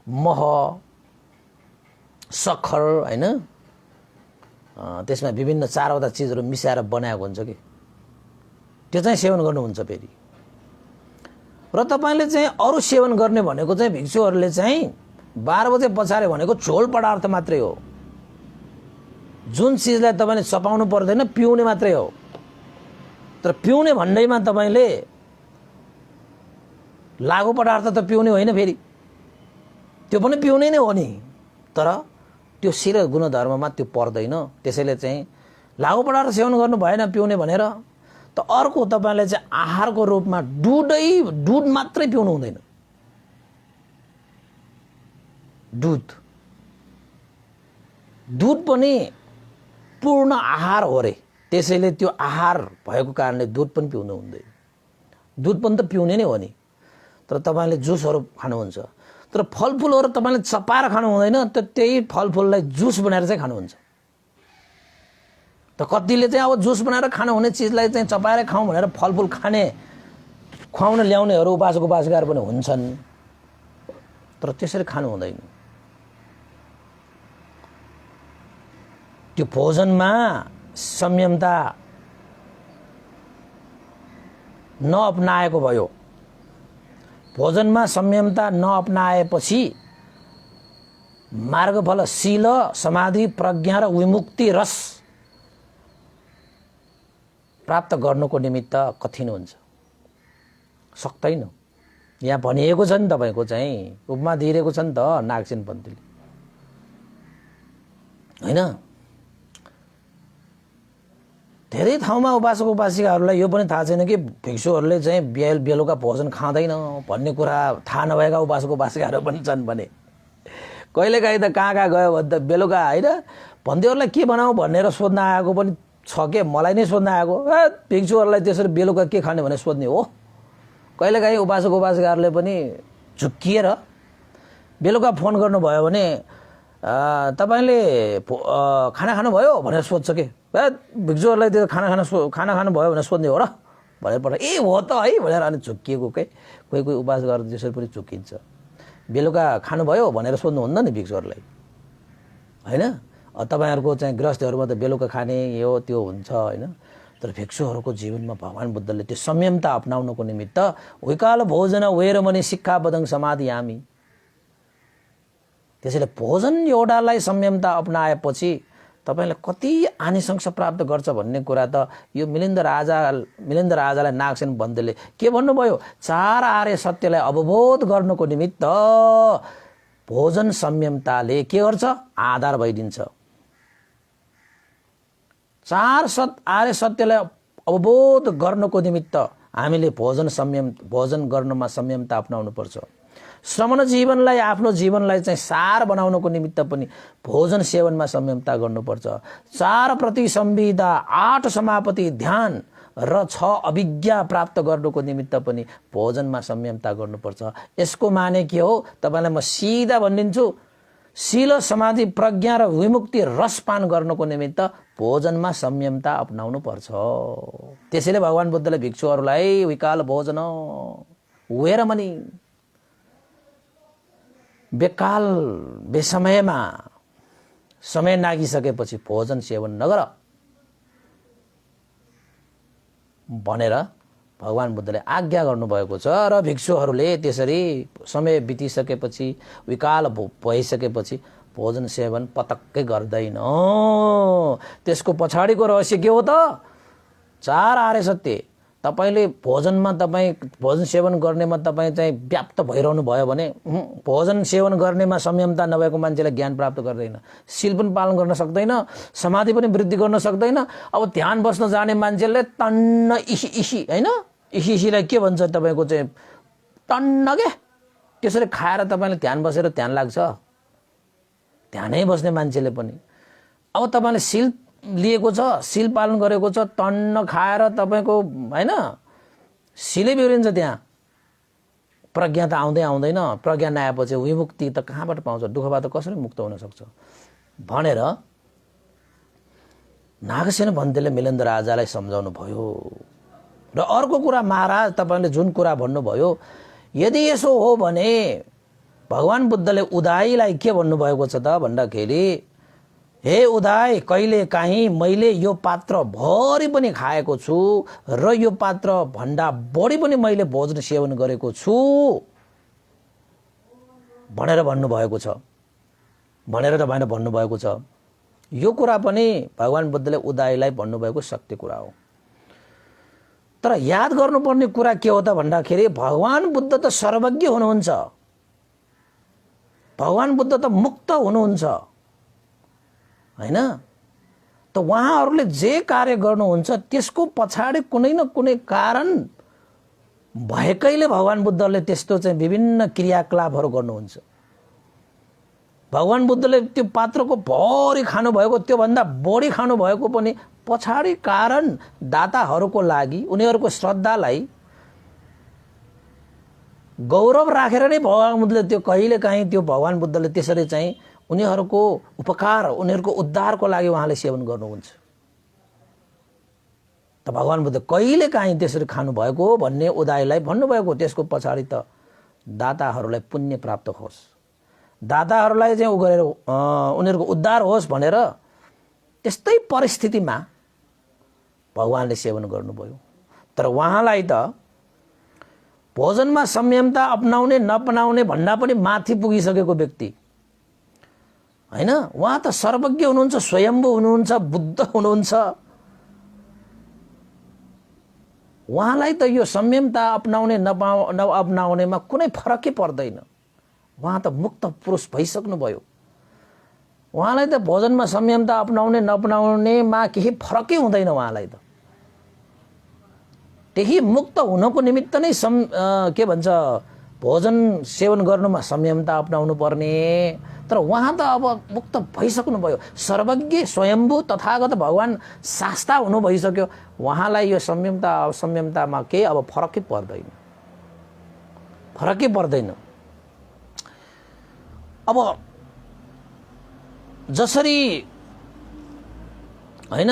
मह, सक्खर होइन, त्यसमा विभिन्न 4वटा चिजहरू मिसाएर बनाएको हुन्छ कि त्यो चाहिँ सेवन गर्नुहुन्छ फेरि। र तपाईँले चाहिँ अरू सेवन गर्ने भनेको चाहिँ भिक्षुहरूले चाहिँ 12 बजे पछाडि भनेको झोल पदार्थ मात्रै हो। जुन चिजलाई तपाईँले चपाउनु पर्दैन, पिउने मात्रै हो। तर पिउने भन्दैमा तपाईँले लागु पदार्थ त पिउने होइन, फेरि त्यो पनि पिउने नै हो नि, तर त्यो शिर गुणधर्ममा त्यो पर्दैन। त्यसैले चाहिँ लागु पदार्थ सेवन गर्नु भएन पिउने भनेर। त अर्को तपाईँले चाहिँ आहारको रूपमा दुध मात्रै पिउनु हुँदैन। दुध पनि पूर्ण आहार हो रे, त्यसैले त्यो आहार भएको कारणले दुध पनि पिउनु हुँदैन। दुध पनि त पिउने नै हो नि, तर तपाईँले जुसहरू खानुहुन्छ। तर फलफुलहरू तपाईँले चपाएर खानु हुँदैन, त त्यही फलफुललाई जुस बनाएर चाहिँ खानुहुन्छ। त कतिले चाहिँ अब जुस बनाएर खानु हुने चिजलाई चाहिँ चपाएर खाउँ भनेर फलफुल खुवाउन ल्याउनेहरू उपासकहरू पनि हुन्छन्, तर त्यसरी खानु हुँदैन। त्यो भोजनमा संयमता नअपनाएको भयो। भोजनमा संयमता नअपनाएपछि मार्गफल शील, समाधि, प्रज्ञा र विमुक्ति रस प्राप्त गर्नको निमित्त कठिन हुन्छ, सक्दैन। यहाँ भनिएको छ नि, तपाईँको चाहिँ उपमा दिइरहेको छ नि त नागसेन पन्थीले, होइन? धेरै ठाउँमा उपासक उपासिकाहरूलाई यो पनि थाहा छैन कि भिक्षुहरूले चाहिँ बेलुका भोजन खाँदैन भन्ने कुरा थाहा नभएका उपासक उपासिकाहरू पनि छन् भने। कहिलेकाहीँ त कहाँ गयो भने त बेलुका होइन भन्देहरूलाई के बनाऊ भनेर सोध्न आएको पनि छ के, मलाई नै सोध्न आएको। भिक्षुहरूलाई त्यसरी बेलुका के खाने भने सोध्ने हो। कहिलेकाहीँ उपासक उपासिकाहरूले पनि झुक्किएर बेलुका फोन गर्नुभयो भने तपाईँले खाना खानुभयो भनेर सोध्छ के। भिक्षुहरूलाई त्यो खाना खानुभयो भनेर सोध्ने हो र भनेर पठाए, ए हो त है भनेर अनि झुक्किएको के। कोही उपासकहरू त्यसरी पनि झुक्किन्छ। बेलुका खानुभयो भनेर सोध्नुहुन्न नि भिक्षुहरूलाई, होइन? तपाईँहरूको चाहिँ गृहस्थीहरूमा त बेलुका खाने यो त्यो हुन्छ, होइन? तर भिक्षुहरूको जीवनमा भगवान बुद्धले त्यो संयमता अपनाउनको निमित्त विकाल भोजन वेरमणि शिक्षाबद्धं समाधियामि। त्यसैले भोजन एउटालाई संयमता अपनाएपछि तपाईँले कति आनिशंस प्राप्त गर्छ भन्ने कुरा त यो मिलिन्द राजालाई नागसेन पन्थीले के भन्नुभयो? 4 आर्य सत्यलाई अवबोध गर्नको निमित्त भोजन संयमताले के गर्छ? आधार भइदिन्छ। 4 आर्य सत्यलाई अवबोध गर्नको निमित्त हामीले भोजन गर्नमा संयमता अपनाउनु पर्छ। श्रमण जीवनलाई, आफ्नो जीवनलाई चाहिँ सार बनाउनको निमित्त पनि भोजन सेवनमा संयमता गर्नुपर्छ। 4 प्रति संविदा, 8 समापति ध्यान र 6 अभिज्ञा प्राप्त गर्नुको निमित्त पनि भोजनमा संयमता गर्नुपर्छ। यसको माने के हो? तपाईँलाई म सिधा भनिदिन्छु, शील, समाधि, प्रज्ञा र विमुक्ति रसपान गर्नको निमित्त भोजनमा संयमता अपनाउनु पर्छ। त्यसैले भगवान बुद्धले भिक्षुहरूलाई विकाल भोजन वेरमणि, बेकाल बेसमयमा समय नागिसकेपछि भोजन सेवन नगर भनेर भगवान बुद्धले आज्ञा गर्नुभएको छ। र भिक्षुहरूले त्यसरी समय बितिसकेपछि, विकाल भइसकेपछि भोजन सेवन पटक्कै गर्दैन। त्यसको पछाडिको रहस्य के हो त? 4 आर्य सत्य। तपाईँले भोजन सेवन गर्नेमा तपाईँ चाहिँ व्याप्त भइरहनु भयो भने भोजन सेवन गर्नेमा संयमता नभएको मान्छेलाई ज्ञान प्राप्त गर्दैन, शील पनि पालन गर्न सक्दैन, समाधि पनि वृद्धि गर्न सक्दैन। अब ध्यान बस्न जाने मान्छेले टन्न इसी होइन, इसीलाई के भन्छ तपाईँको चाहिँ टन्न के, त्यसरी खाएर तपाईँले ध्यान बसेर ध्यान लाग्छ ध्यानै बस्ने मान्छेले पनि। अब तपाईँले शील लिएको छ, सिल पालन गरेको छ, टन्न खाएर तपाईको हैन सिलै बिग्रिन्छ। त्यहाँ प्रज्ञा त आउँदैन। प्रज्ञा नआएपछि विमुक्ति त कहाँबाट पाउँछ? दुःखबाट कसरी मुक्त हुन सक्छ भनेर नागसेन भन्तेले मिलेन्द्र राजालाई सम्झाउनु भयो। र अर्को कुरा महाराज तपाईले जुन कुरा भन्नुभयो, यदि यसो हो भने भगवान बुद्धले उदाईलाई के भन्नुभएको छ त भन्दाखेरि, हे उदाई, कहिले काहीँ मैले यो पात्र भरि पनि खाएको छु र यो पात्र भन्दा बढी पनि मैले भोजन सेवन गरेको छु भनेर भन्नुभएको छ, भनेर तपाईले भन्नुभएको छ। यो कुरा पनि भगवान बुद्धले उदाईलाई भन्नुभएको सत्य कुरा हो। तर याद गर्नुपर्ने कुरा के हो त भन्दाखेरि, भगवान बुद्ध त सर्वज्ञ हुनुहुन्छ, भगवान बुद्ध त मुक्त हुनुहुन्छ हैन। त उहाँहरूले जे कार्य गर्नुहुन्छ त्यसको पछाडि कुनै न कुनै कारण भएकैले भगवान बुद्धले त्यस्तो चाहिँ विभिन्न क्रियाकलापहरू गर्नुहुन्छ। भगवान बुद्धले त्यो पात्रको भरि खानु भएको, त्यो भन्दा बढी खानु भएको पनि पछाडि कारण दाताहरूको लागि, उनीहरूको श्रद्धालाई गौरव राखेर नै भगवान बुद्धले त्यो कहिले काहीँ त्यो भगवान बुद्धले त्यसरी चाहिँ उनीहरूको उपकार, उनीहरूको उद्धारको लागि उहाँले सेवन गर्नुहुन्छ। त भगवान बुद्ध कहिले काहीँ त्यसरी खानु भएको हो भन्ने उदाईलाई भन्नुभएको। त्यसको पछाडि त दाताहरूलाई पुण्य प्राप्त होस्, दाताहरूलाई चाहिँ गरेर उनीहरूको उद्धार होस् भनेर त्यस्तै परिस्थितिमा भगवानले सेवन गर्नुभयो। तर उहाँलाई त भोजनमा संयमता अपनाउने नअपनाउने भन्दा पनि माथि पुगिसकेको व्यक्ति हैन। उहाँ त सर्वज्ञ हुनुहुन्छ, स्वयम्भू हुनुहुन्छ, बुद्ध हुनुहुन्छ। उहाँलाई त यो संयमता अपनाउने नअपनाउनेमा कुनै फरकै पर्दैन। उहाँ त मुक्त पुरुष भइसक्नुभयो। उहाँलाई त भोजनमा संयमता अपनाउने नअपनाउनेमा केही फरकै हुँदैन। उहाँलाई त त्यही मुक्त हुनको निमित्त नै के भन्छ भोजन सेवन गर्नुमा संयमता अपनाउनु पर्ने। तर उहाँ त अब मुक्त भइसक्नुभयो, सर्वज्ञ स्वयम्भू तथागत भगवान शास्ता हुनु भइसक्यो। उहाँलाई यो संयमता असंयमतामा केही अब फरकै पर्दैन, फरकै पर्दैन। अब जसरी हैन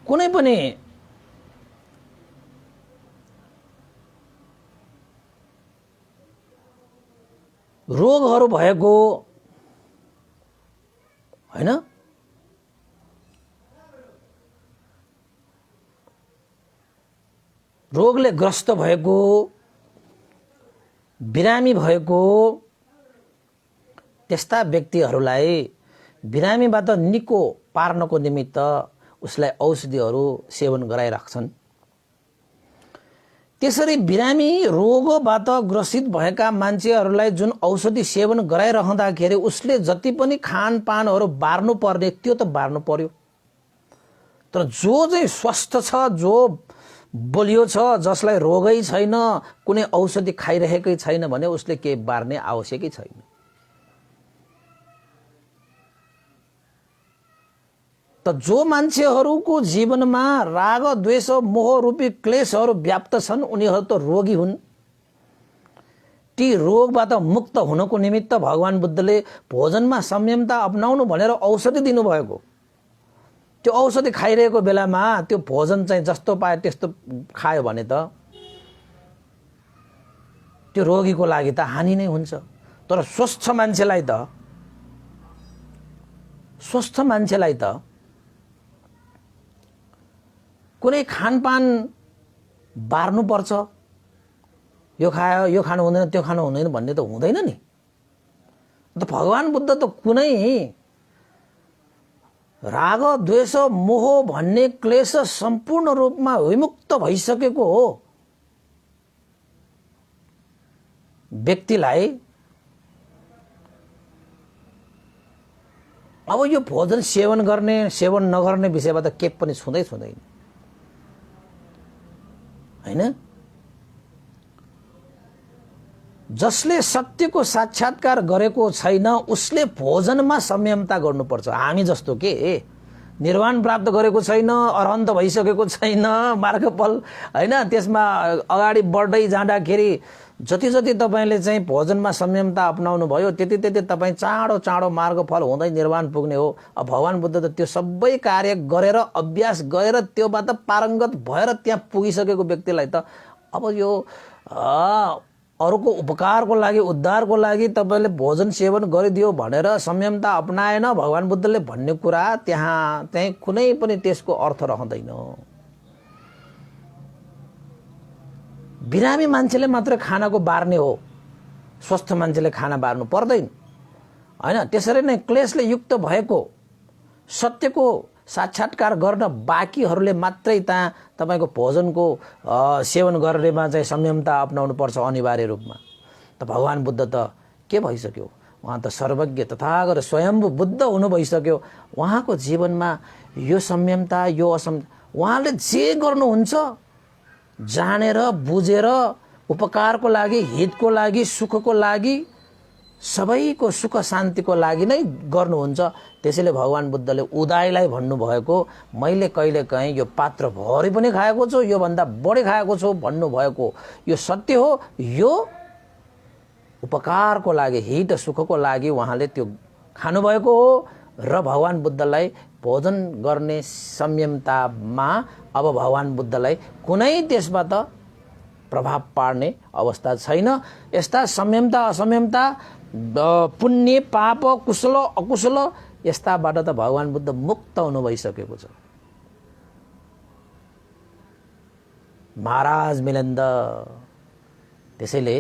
कुनै पनि रोगहरू भएको हैन, रोगले ग्रस्त भएको, बिरामी भएको त्यस्ता व्यक्तिहरूलाई बिरामीबाट निको पार्नको निमित्त उसलाई औषधिहरू सेवन गराइराख्छन्। त्यसरी बिरामी रोगबाट ग्रसित भएका मान्छेहरूलाई जुन औषधि सेवन गराइरहँदाखेरि उसले जति पनि खानपानहरू बार्नु पर्ने त्यो त बार्नु पर्यो। तर जो चाहिँ स्वस्थ छ, जो बलियो छ, जसलाई रोगै छैन, कुनै औषधि खाइरहेकै छैन भने उसले केही बार्ने आवश्यकै छैन। त जो मान्छेहरूको जीवनमा राग द्वेष मोह रूपी क्लेशहरू व्याप्त छन् उनीहरू त रोगी हुन्। ती रोगबाट मुक्त हुनको निमित्त भगवान बुद्धले भोजनमा संयमता अपनाउनु भनेर औषधि दिनुभएको। त्यो औषधि खाइरहेको बेलामा त्यो भोजन चाहिँ जस्तो पाए त्यस्तो खायो भने त त्यो रोगीको लागि त हानि नै हुन्छ। तर स्वस्थ मान्छेलाई त कुनै खानपान बार्नु पर्छ, यो खायो यो खानु हुँदैन त्यो खानु हुँदैन भन्ने त हुँदैन नि। त भगवान बुद्ध त कुनै राग द्वेष मोह भन्ने क्लेश सम्पूर्ण रूपमा विमुक्त भइसकेको हो व्यक्तिलाई अब यो भोजन सेवन गर्ने सेवन नगर्ने विषयमा त के पनि छुँदैन हैन। जसले सत्यको साक्षात्कार गरेको छैन उसले भोजनमा संयमता गर्नुपर्छ। हामी जस्तो के निर्वाण प्राप्त गरेको छैन, अरहन्त भइसकेको छैन, मार्गफल हैन, त्यसमा अगाडि बढ्दै जाँदाखेरि जति जति तपाईले चाहिँ भोजनमा संयमता अपनाउनु भयो त्यति त्यति तपाईँ चाँडो चाँडो मार्गफल हुँदै निर्वाण पुग्ने हो। अब भगवान बुद्ध त त्यो सबै कार्य गरेर अभ्यास गरेर त्योबाट पारङ्गत भएर त्यहाँ पुगिसकेको व्यक्तिलाई त अब यो अरूको उपकारको लागि उद्धारको लागि तपाईले भोजन सेवन गरिदियो भनेर संयमता अपनाएन भगवान बुद्धले भन्ने कुरा त्यहाँ चाहिँ कुनै पनि त्यसको अर्थ रहँदैन। बिरामी मान्छेले मात्र खानाको बार्ने हो, स्वस्थ मान्छेले खाना बार्नु पर्दैन हैन। त्यसरी नै क्लेशले युक्त भएको सत्यको साक्षात्कार गर्न बाँकीहरूले मात्रै तपाईको भोजनको सेवन गर्नेमा चाहिँ संयमता अपनाउनु पर्छ अनिवार्य रूपमा। त भगवान बुद्ध त के भइसक्यो, उहाँ त सर्वज्ञ तथागत स्वयम्भू बुद्ध हुनु भइसक्यो। उहाँको जीवनमा यो संयमता यो उहाँले जे गर्नुहुन्छ जानेर बुझेर उपकारको लागि, हितको लागि, सुखको लागि, सबैको सुख शान्तिको लागि नै गर्नुहुन्छ। त्यसैले भगवान बुद्धले उदाईलाई भन्नुभएको मैले कहिलेकाहीँ यो पात्र भरि पनि खाएको छु, यो भन्दा बढी खाएको छु भन्नुभएको यो सत्य हो। यो उपकारको लागि, हित सुखको लागि उहाँले त्यो खानुभएको हो। र भगवान बुद्धलाई भोजन गर्ने संयमतामा अब भगवान बुद्धलाई कुनै त्यसबाट प्रभाव पार्ने अवस्था छैन। यस्ता संयमता असंयमता, पुण्य पाप, कुशल अकुशल यस्ताबाट त भगवान बुद्ध मुक्त हुनु भइसकेको छ। महाराज मिलिन्द त्यसैले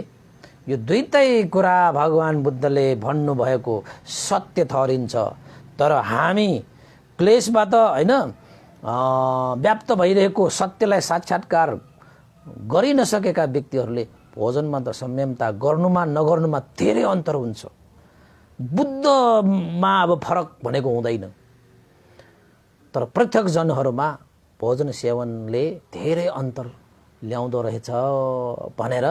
यो दुईटै कुरा भगवान बुद्धले भन्नुभएको सत्य ठहरिन्छ। तर हामी क्लेशबाट हैन व्याप्त भइरहेको सत्यलाई साक्षात्कार गरि नसकेका व्यक्तिहरूले भोजनमा त संयमता गर्नुमा नगर्नुमा धेरै अन्तर हुन्छ। बुद्धमा अब फरक भनेको हुँदैन, तर प्रत्यक्ष जनहरूमा भोजन सेवनले धेरै अन्तर ल्याउँदो रहेछ भनेर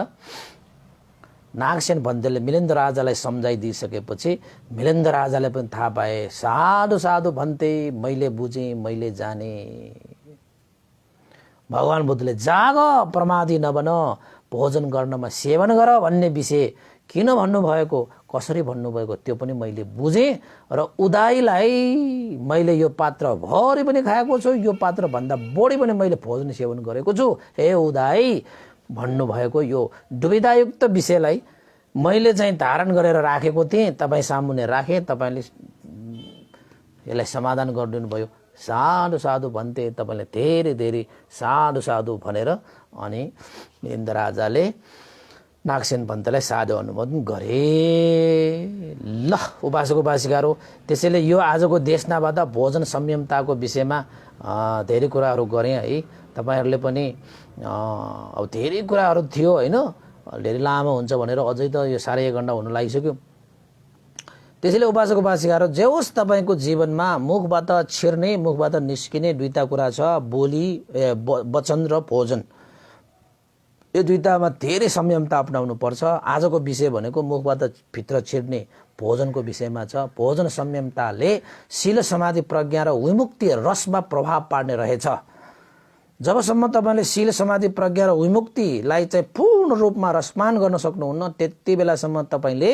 नागसेन भन्तेले मिलिन्द राजालाई सम्झाइदिइसकेपछि मिलिन्द राजाले पनि थाहा पाए, साधु साधु भन्ते, मैले बुझेँ, मैले जाने। भगवान बुद्धले जाग, प्रमादी नबन, भोजन गर्नमा सेवन गर भन्ने विषय किन भन्नुभएको, कसरी भन्नुभएको त्यो पनि मैले बुझेँ। र उदाईलाई मैले यो पात्र भरि पनि खाएको छु, यो पात्र भन्दा बढी पनि मैले भोजन सेवन गरेको छु, हे उदाई भन्नुभएको यो दुविधायुक्त विषयलाई मैले चाहिँ धारण गरेर राखेको थिएँ, तपाईँ सामुन्ने राखेँ, तपाईँले यसलाई समाधान गरिदिनु भयो। साधु साधु भन्थे, तपाईँले धेरै धेरै साधु साधु भनेर अनि मिलिन्द राजाले नागसेन पन्तलाई साधु अनुमोदन गरे। ल उपासक उपासिकाहरू, त्यसैले यो आजको देशनाबाट भोजन संयमताको विषयमा धेरै कुराहरू गरेँ है। तपाईहरूले पनि अब धेरै कुराहरू थियो होइन, धेरै लामो हुन्छ भनेर अझै त यो 1.5 घण्टा हुन लागिसक्यो। त्यसैले उपासक उपासिकाहरू, जे होस् तपाईँको जीवनमा मुखबाट छिर्ने, मुखबाट निस्किने दुईटा कुरा छ, बोली वचन र भोजन। यो दुईटामा धेरै संयमता अपनाउनु पर्छ। आजको विषय भनेको मुखबाट भित्र छिर्ने भोजनको विषयमा छ। भोजन संयमताले शील समाधि प्रज्ञा र विमुक्ति रसमा प्रभाव पार्ने रहेछ। जबसम्म तपाईँले शील समाधि प्रज्ञा र विमुक्तिलाई चाहिँ पूर्ण रूपमा रसमान गर्न सक्नुहुन्न त्यति बेलासम्म तपाईँले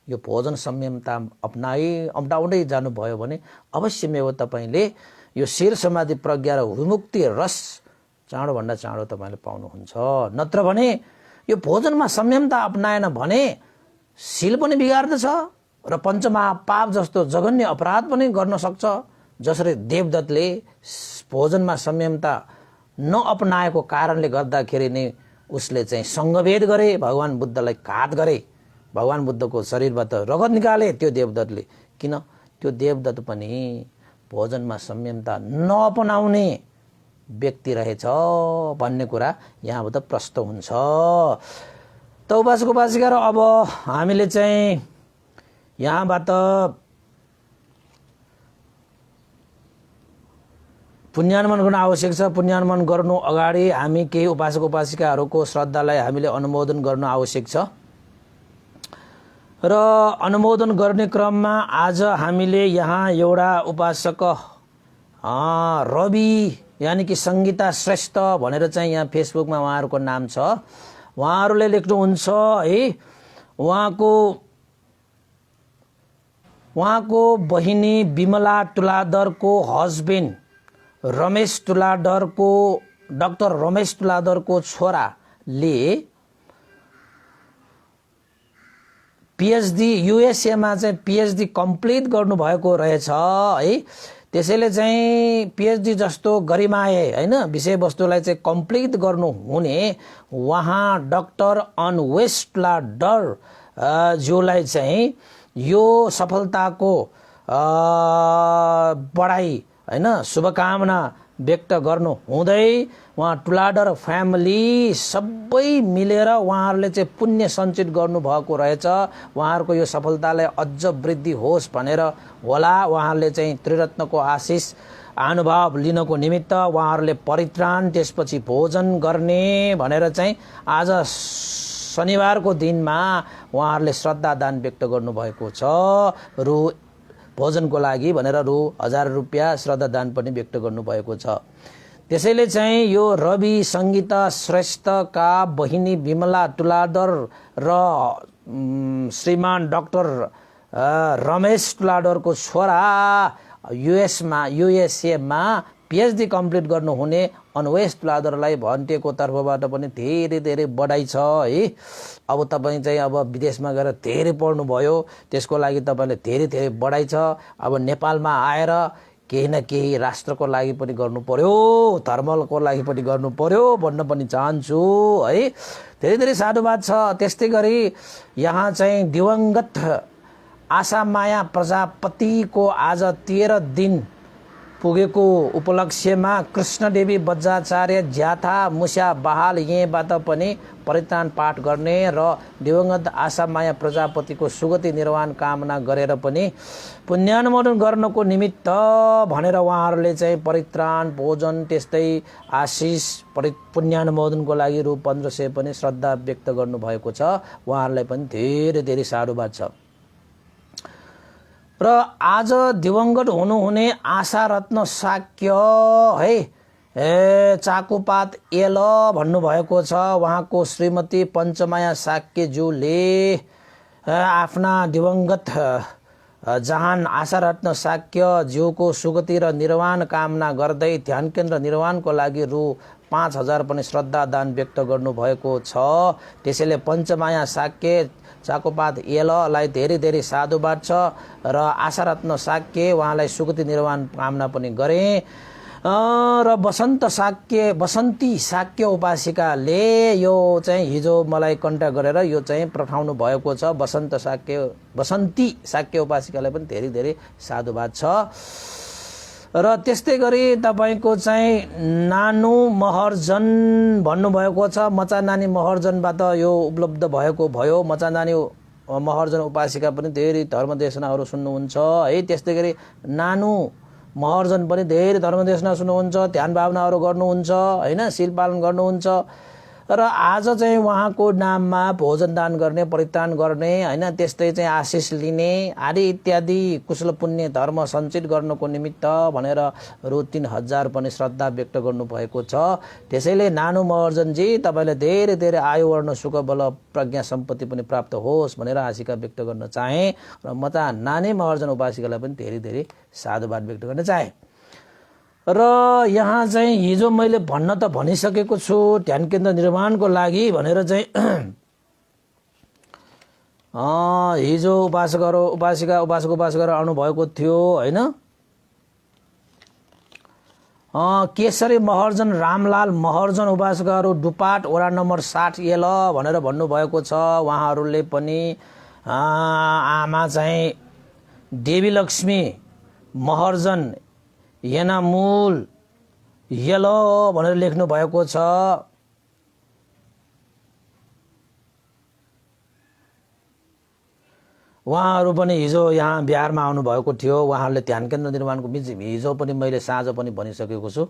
यो भोजन संयमता अपनाउँदै जानुभयो भने अवश्यमेव तपाईँले यो शील समाधि प्रज्ञा र विमुक्ति रस चाँडोभन्दा चाँडो तपाईँले पाउनुहुन्छ। नत्र भने यो भोजनमा संयमता अपनाएन भने शील पनि बिगार्दछ र पञ्चमहापाप जस्तो जघन्य अपराध पनि गर्न सक्छ। जसरी देवदत्तले भोजनमा संयमता नअपनाएको कारणले गर्दाखेरि नै उसले चाहिँ सङ्गभेद गरे, भगवान बुद्धलाई घात गरे, भगवान बुद्धको शरीरबाट रगत निकाले त्यो देवदत्तले। किन? त्यो देवदत्त पनि भोजनमा संयमता नअपनाउने व्यक्ति रहेछ भन्ने कुरा यहाँबाट प्रष्ट हुन्छ। त उपासक उपासिका, अब हामीले चाहिँ यहाँबाट पुण्यानुमान गर्न आवश्यक छ। पुण्यानुमान गर्नु अगाडि हामी केही उपासक उपासिकाहरूको श्रद्धालाई हामीले अनुमोदन गर्न आवश्यक छ। र अनुमोदन गर्ने क्रममा आज हामीले यहाँ एउटा उपासक रवि यानि कि सङ्गीता श्रेष्ठ भनेर चाहिँ यहाँ फेसबुकमा उहाँहरूको नाम छ। उहाँहरूले लेख्नुहुन्छ है, उहाँको बहिनी विमला तुलाधरको हस्बेन्ड रमेश तुलाधरको डाक्टर रमेश तुलाधरको छोराले पिएचडी युएसएमा चाहिँ पिएचडी कम्प्लिट गर्नुभएको रहेछ है। त्यसैले चाहिँ पिएचडी जस्तो गरिमाए होइन विषयवस्तुलाई चाहिँ कम्प्लिट गर्नु हुने उहाँ डाक्टर अनवेश तुलाधर ज्यूलाई चाहिँ यो सफलताको बढाई होइन शुभकामना व्यक्त गर्नु हुँदै उहाँ तुलाधर फ्यामिली सबै मिलेर उहाँहरूले चाहिँ पुण्य सञ्चित गर्नुभएको रहेछ। उहाँहरूको यो सफलतालाई अझ वृद्धि होस् भनेर होला उहाँहरूले चाहिँ त्रिरत्नको आशिष अनुभव लिनको निमित्त उहाँहरूले परित्राण त्यसपछि भोजन गर्ने भनेर चाहिँ आज शनिबारको दिनमा उहाँहरूले श्रद्धादान व्यक्त गर्नुभएको छ। रु भोजनको लागि भनेर रु 1000 रुपियाँ श्रद्धादान पनि व्यक्त गर्नुभएको छ। त्यसैले चाहिँ यो रवि सङ्गीता श्रेष्ठका बहिनी विमला तुलाधर र श्रीमान डाक्टर रमेश तुलाधरको छोरा युएसएमा पिएचडी कम्प्लिट गर्नुहुने अनवेश तुलाधरलाई भन्टेको तर्फबाट पनि धेरै धेरै बधाई छ है। अब तपाईँ चाहिँ अब विदेशमा गएर धेरै पढ्नुभयो, त्यसको लागि तपाईँले धेरै धेरै बधाई छ। अब नेपालमा आएर केही न केही राष्ट्रको लागि पनि गर्नु पर्यो, धर्मको लागि पनि गर्नु पर्यो भन्न पनि चाहन्छु है। धेरै धेरै साधुवाद छ। त्यस्तै गरी यहाँ चाहिँ दिवंगत आशामाया प्रजापतिको आज 13 दिन पुगेको उपलक्ष्यमा कृष्णदेवी बज्राचार्य ज्याथा मुस्या बहाल यहीँबाट पनि परित्राण पाठ गर्ने र दिवंगत आशामाया प्रजापतिको सुगति निर्वाण कामना गरेर पनि पुण्यानुमोदन गर्नको निमित्त भनेर उहाँहरूले चाहिँ परित्राण भोजन त्यस्तै आशिष पुण्यानुमोदनको लागि रु 1500 पनि श्रद्धा व्यक्त गर्नुभएको छ। उहाँहरूलाई पनि धेरै धेरै साधुवाद छ। र आज दिवंगत हुनुहुने आशा रत्न शाक्य है चाकुपात एल भन्नुभएको छ। उहाँको श्रीमती पञ्चमाया शाक्यज्यूले आफ्ना दिवंगत जहान आशारत्न शाक्यज्यूको सुगति र निर्वाण कामना गर्दै ध्यान केन्द्र निर्माणको लागि रु 5000 पनि श्रद्धादान व्यक्त गर्नुभएको छ। त्यसैले पञ्चमाया शाक्य चाकोपात एललाई धेरै धेरै साधुवाद छ र आशारत्न शाक्य उहाँलाई सुगति निर्वाण कामना पनि गरे। र बसन्ती शाक्य उपासिकाले यो चाहिँ हिजो मलाई कन्ट्याक्ट गरेर यो चाहिँ पठाउनु भएको छ। बसन्ती शाक्य उपासिकालाई पनि धेरै धेरै साधुवाद छ। र त्यस्तै गरी तपाईको चाहिँ नानु महर्जन भन्नुभएको छ। मचा नानी महर्जनबाट यो उपलब्ध भयो। मचा नानी महर्जन उपासिका पनि धेरै धर्मदेशनाहरू सुन्नुहुन्छ है। त्यस्तै गरी नानु महर्जन पनि धेरै धर्मदेशना सुन्नुहुन्छ, ध्यान भावनाहरू गर्नुहुन्छ हैन, शील पालन गर्नुहुन्छ। र आज चाहिँ उहाँको नाममा भोजन दान गर्ने, परित्राण गर्ने हैन, त्यस्तै चाहिँ आशिष लिने आदि इत्यादि कुशल पुण्य धर्म सञ्चित गर्नको निमित्त भनेर रु 3000 पनि श्रद्धा व्यक्त गर्नुभएको छ। त्यसैले नानु महर्जनजी तपाईले धेरै धेरै आयु वर्ण सुख बल प्रज्ञा सम्पत्ति पनि प्राप्त होस् भनेर आशिका व्यक्त गर्न चाहे। र म त नानी महर्जन उपासिकालाई पनि धेरै धेरै साधुवाद व्यक्त गर्न चाहे। र यहाँ चाहिँ हिजो मैले भन्न त भनिसकेको छु ध्यान केन्द्र निर्माणको लागि भनेर चाहिँ हिजो उपासकहरू आउनुभएको थियो हैन। केशरी महर्जन रामलाल महर्जन उपासकहरू डुपाट वडा नम्बर 60 एल भनेर भन्नुभएको छ। उहाँहरूले पनि आमा चाहिँ देवी लक्ष्मी महर्जन यनामूल यलो भनेर लेख्नु भएको छ। उहाँहरू पनि हिजो यहाँ बिहारमा आउनुभएको थियो। उहाँहरूले ध्यान केन्द्र निर्माणको हिजो पनि मैले साँझ पनि भनिसकेको छु।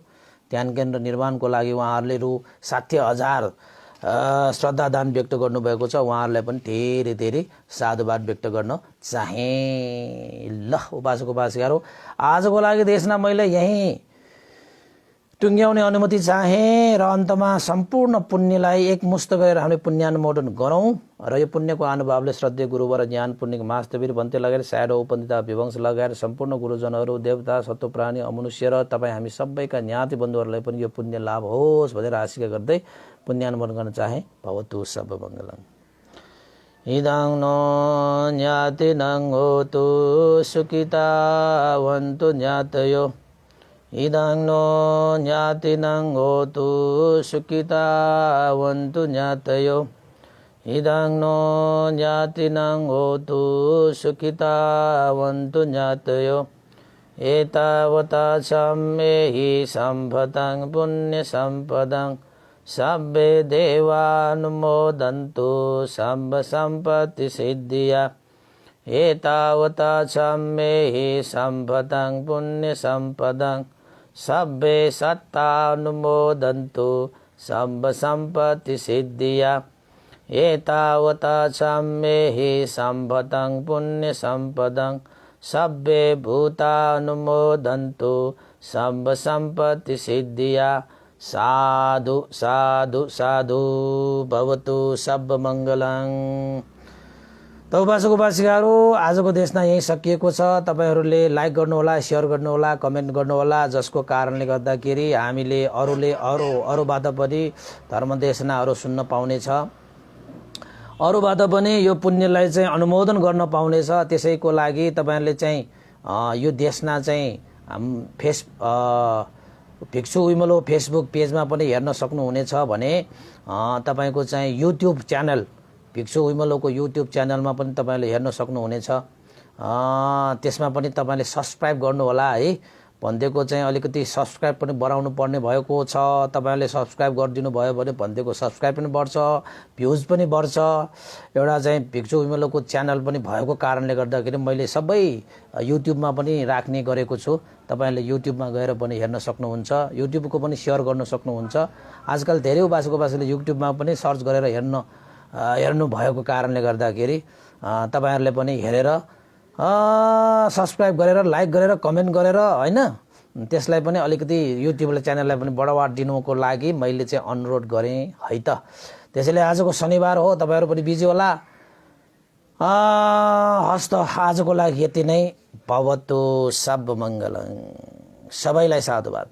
ध्यान केन्द्र निर्माणको लागि उहाँहरूले रु 60,000 श्रद्धादान व्यक्त गर्नुभएको छ, उहाँहरूलाई पनि धेरै धेरै साधुवाद व्यक्त गर्न चाहे। ल उपासक उपासिकाहरू, आजको लागि देशमा मैले यहीँ टुङ्ग्याउने अनुमति चाहे र अन्तमा सम्पूर्ण पुण्यलाई एकमुष्ट गरेर हामीले पुण्यानुमोदन गरौँ र यो पुण्यको अनुभवले श्रद्धेय गुरुवर ज्ञान पुण्य मास्तवीर भन्ते लगाएर सायरो उपन्दिता विवंश लगाएर सम्पूर्ण गुरुजनहरू, देवता, सत्वप्राणी, अमनुष्य र तपाईँ हामी सबैका ज्ञाति बन्धुहरूलाई पनि यो पुण्य लाभ होस् भनेर आशिका गर्दै पुण्यानुमोदन गर्न चाहे। भवतु सर्वमङ्गलम्। इदं नो ज्ञातिनं होतु सुखितावन्तु ज्ञातयो। इदं नो ज्ञातिनं होतु सुखितावन्तु ज्ञातयो। इदं नो ज्ञातिनं होतु सुखितावन्तु ज्ञातयो। एतावता सम्मेहि सम्पदं पुण्यसम्पदं सब्बे देवानुमोदन्तु सम्ब सम्पत्तिसिद्धिया। एतावता सम्मेहि सम्पदं पुण्यसम्पदं सब्बे सत्तानुमोदन्तु सम्ब सम्पत्तिसिद्धिया। एतावता सम्मेहि सम्पदं पुण्यसम्पदं सब्बे भूतानुमोदन्तु सम्ब सम्पत्तिसिद्धिया। साधु साधु साधु भवतु सर्वमङ्गलं। त उपासक उपासिकाहरू, आजको देशमा यही सकिएको छ। तपाईहरूले लाइक गर्नुहोला, सेयर गर्नुहोला, कमेन्ट गर्नुहोला, जसको कारणले गर्दाखेरि हामीले अरूबाट पनि धर्म देशनाहरू सुन्न पाउनेछ, अरूबाट पनि यो पुण्यलाई चाहिँ अनुमोदन गर्न पाउनेछ। त्यसैको लागि तपाईँहरूले चाहिँ यो देशना चाहिँ भिक्षु विमलो फेसबुक पेजमा पनि हेर्न सक्नुहुनेछ भने तपाईँको चाहिँ युट्युब च्यानल भिक्षु विमलोको युट्युब च्यानलमा पनि तपाईँले हेर्न सक्नुहुनेछ। त्यसमा पनि तपाईँले सब्सक्राइब गर्नुहोला है। भनिदिएको चाहिँ अलिकति सब्सक्राइब पनि बढाउनु पर्ने भएको छ। तपाईँहरूले सब्सक्राइब गरिदिनु भयो भने भनिदिएको सब्सक्राइब पनि बढ्छ, भ्युज पनि बढ्छ। एउटा चाहिँ भिक्षु विमलोको च्यानल पनि भएको कारणले गर्दाखेरि मैले सबै युट्युबमा पनि राख्ने गरेको छु। तपाईँहरूले युट्युबमा गएर पनि हेर्न सक्नुहुन्छ, युट्युबको पनि सेयर गर्न सक्नुहुन्छ। आजकल धेरै उपासकले युट्युबमा पनि सर्च गरेर हेर्नु भएको कारणले गर्दाखेरि तपाईँहरूले पनि हेरेर सब्सक्राइब गरेर, लाइक गरेर, कमेन्ट गरेर हैन, त्यसलाई पनि अलिकति युट्युबले च्यानललाई पनि बढावा दिनुको लागि मैले चाहिँ अनुरोध गरेँ है त। त्यसैले आजको शनिबार हो, तपाईँहरू पनि बिजी होला। हस्त आजको लागि यति नै। भवतु सर्वमङ्गलं। सबैलाई साधुवाद।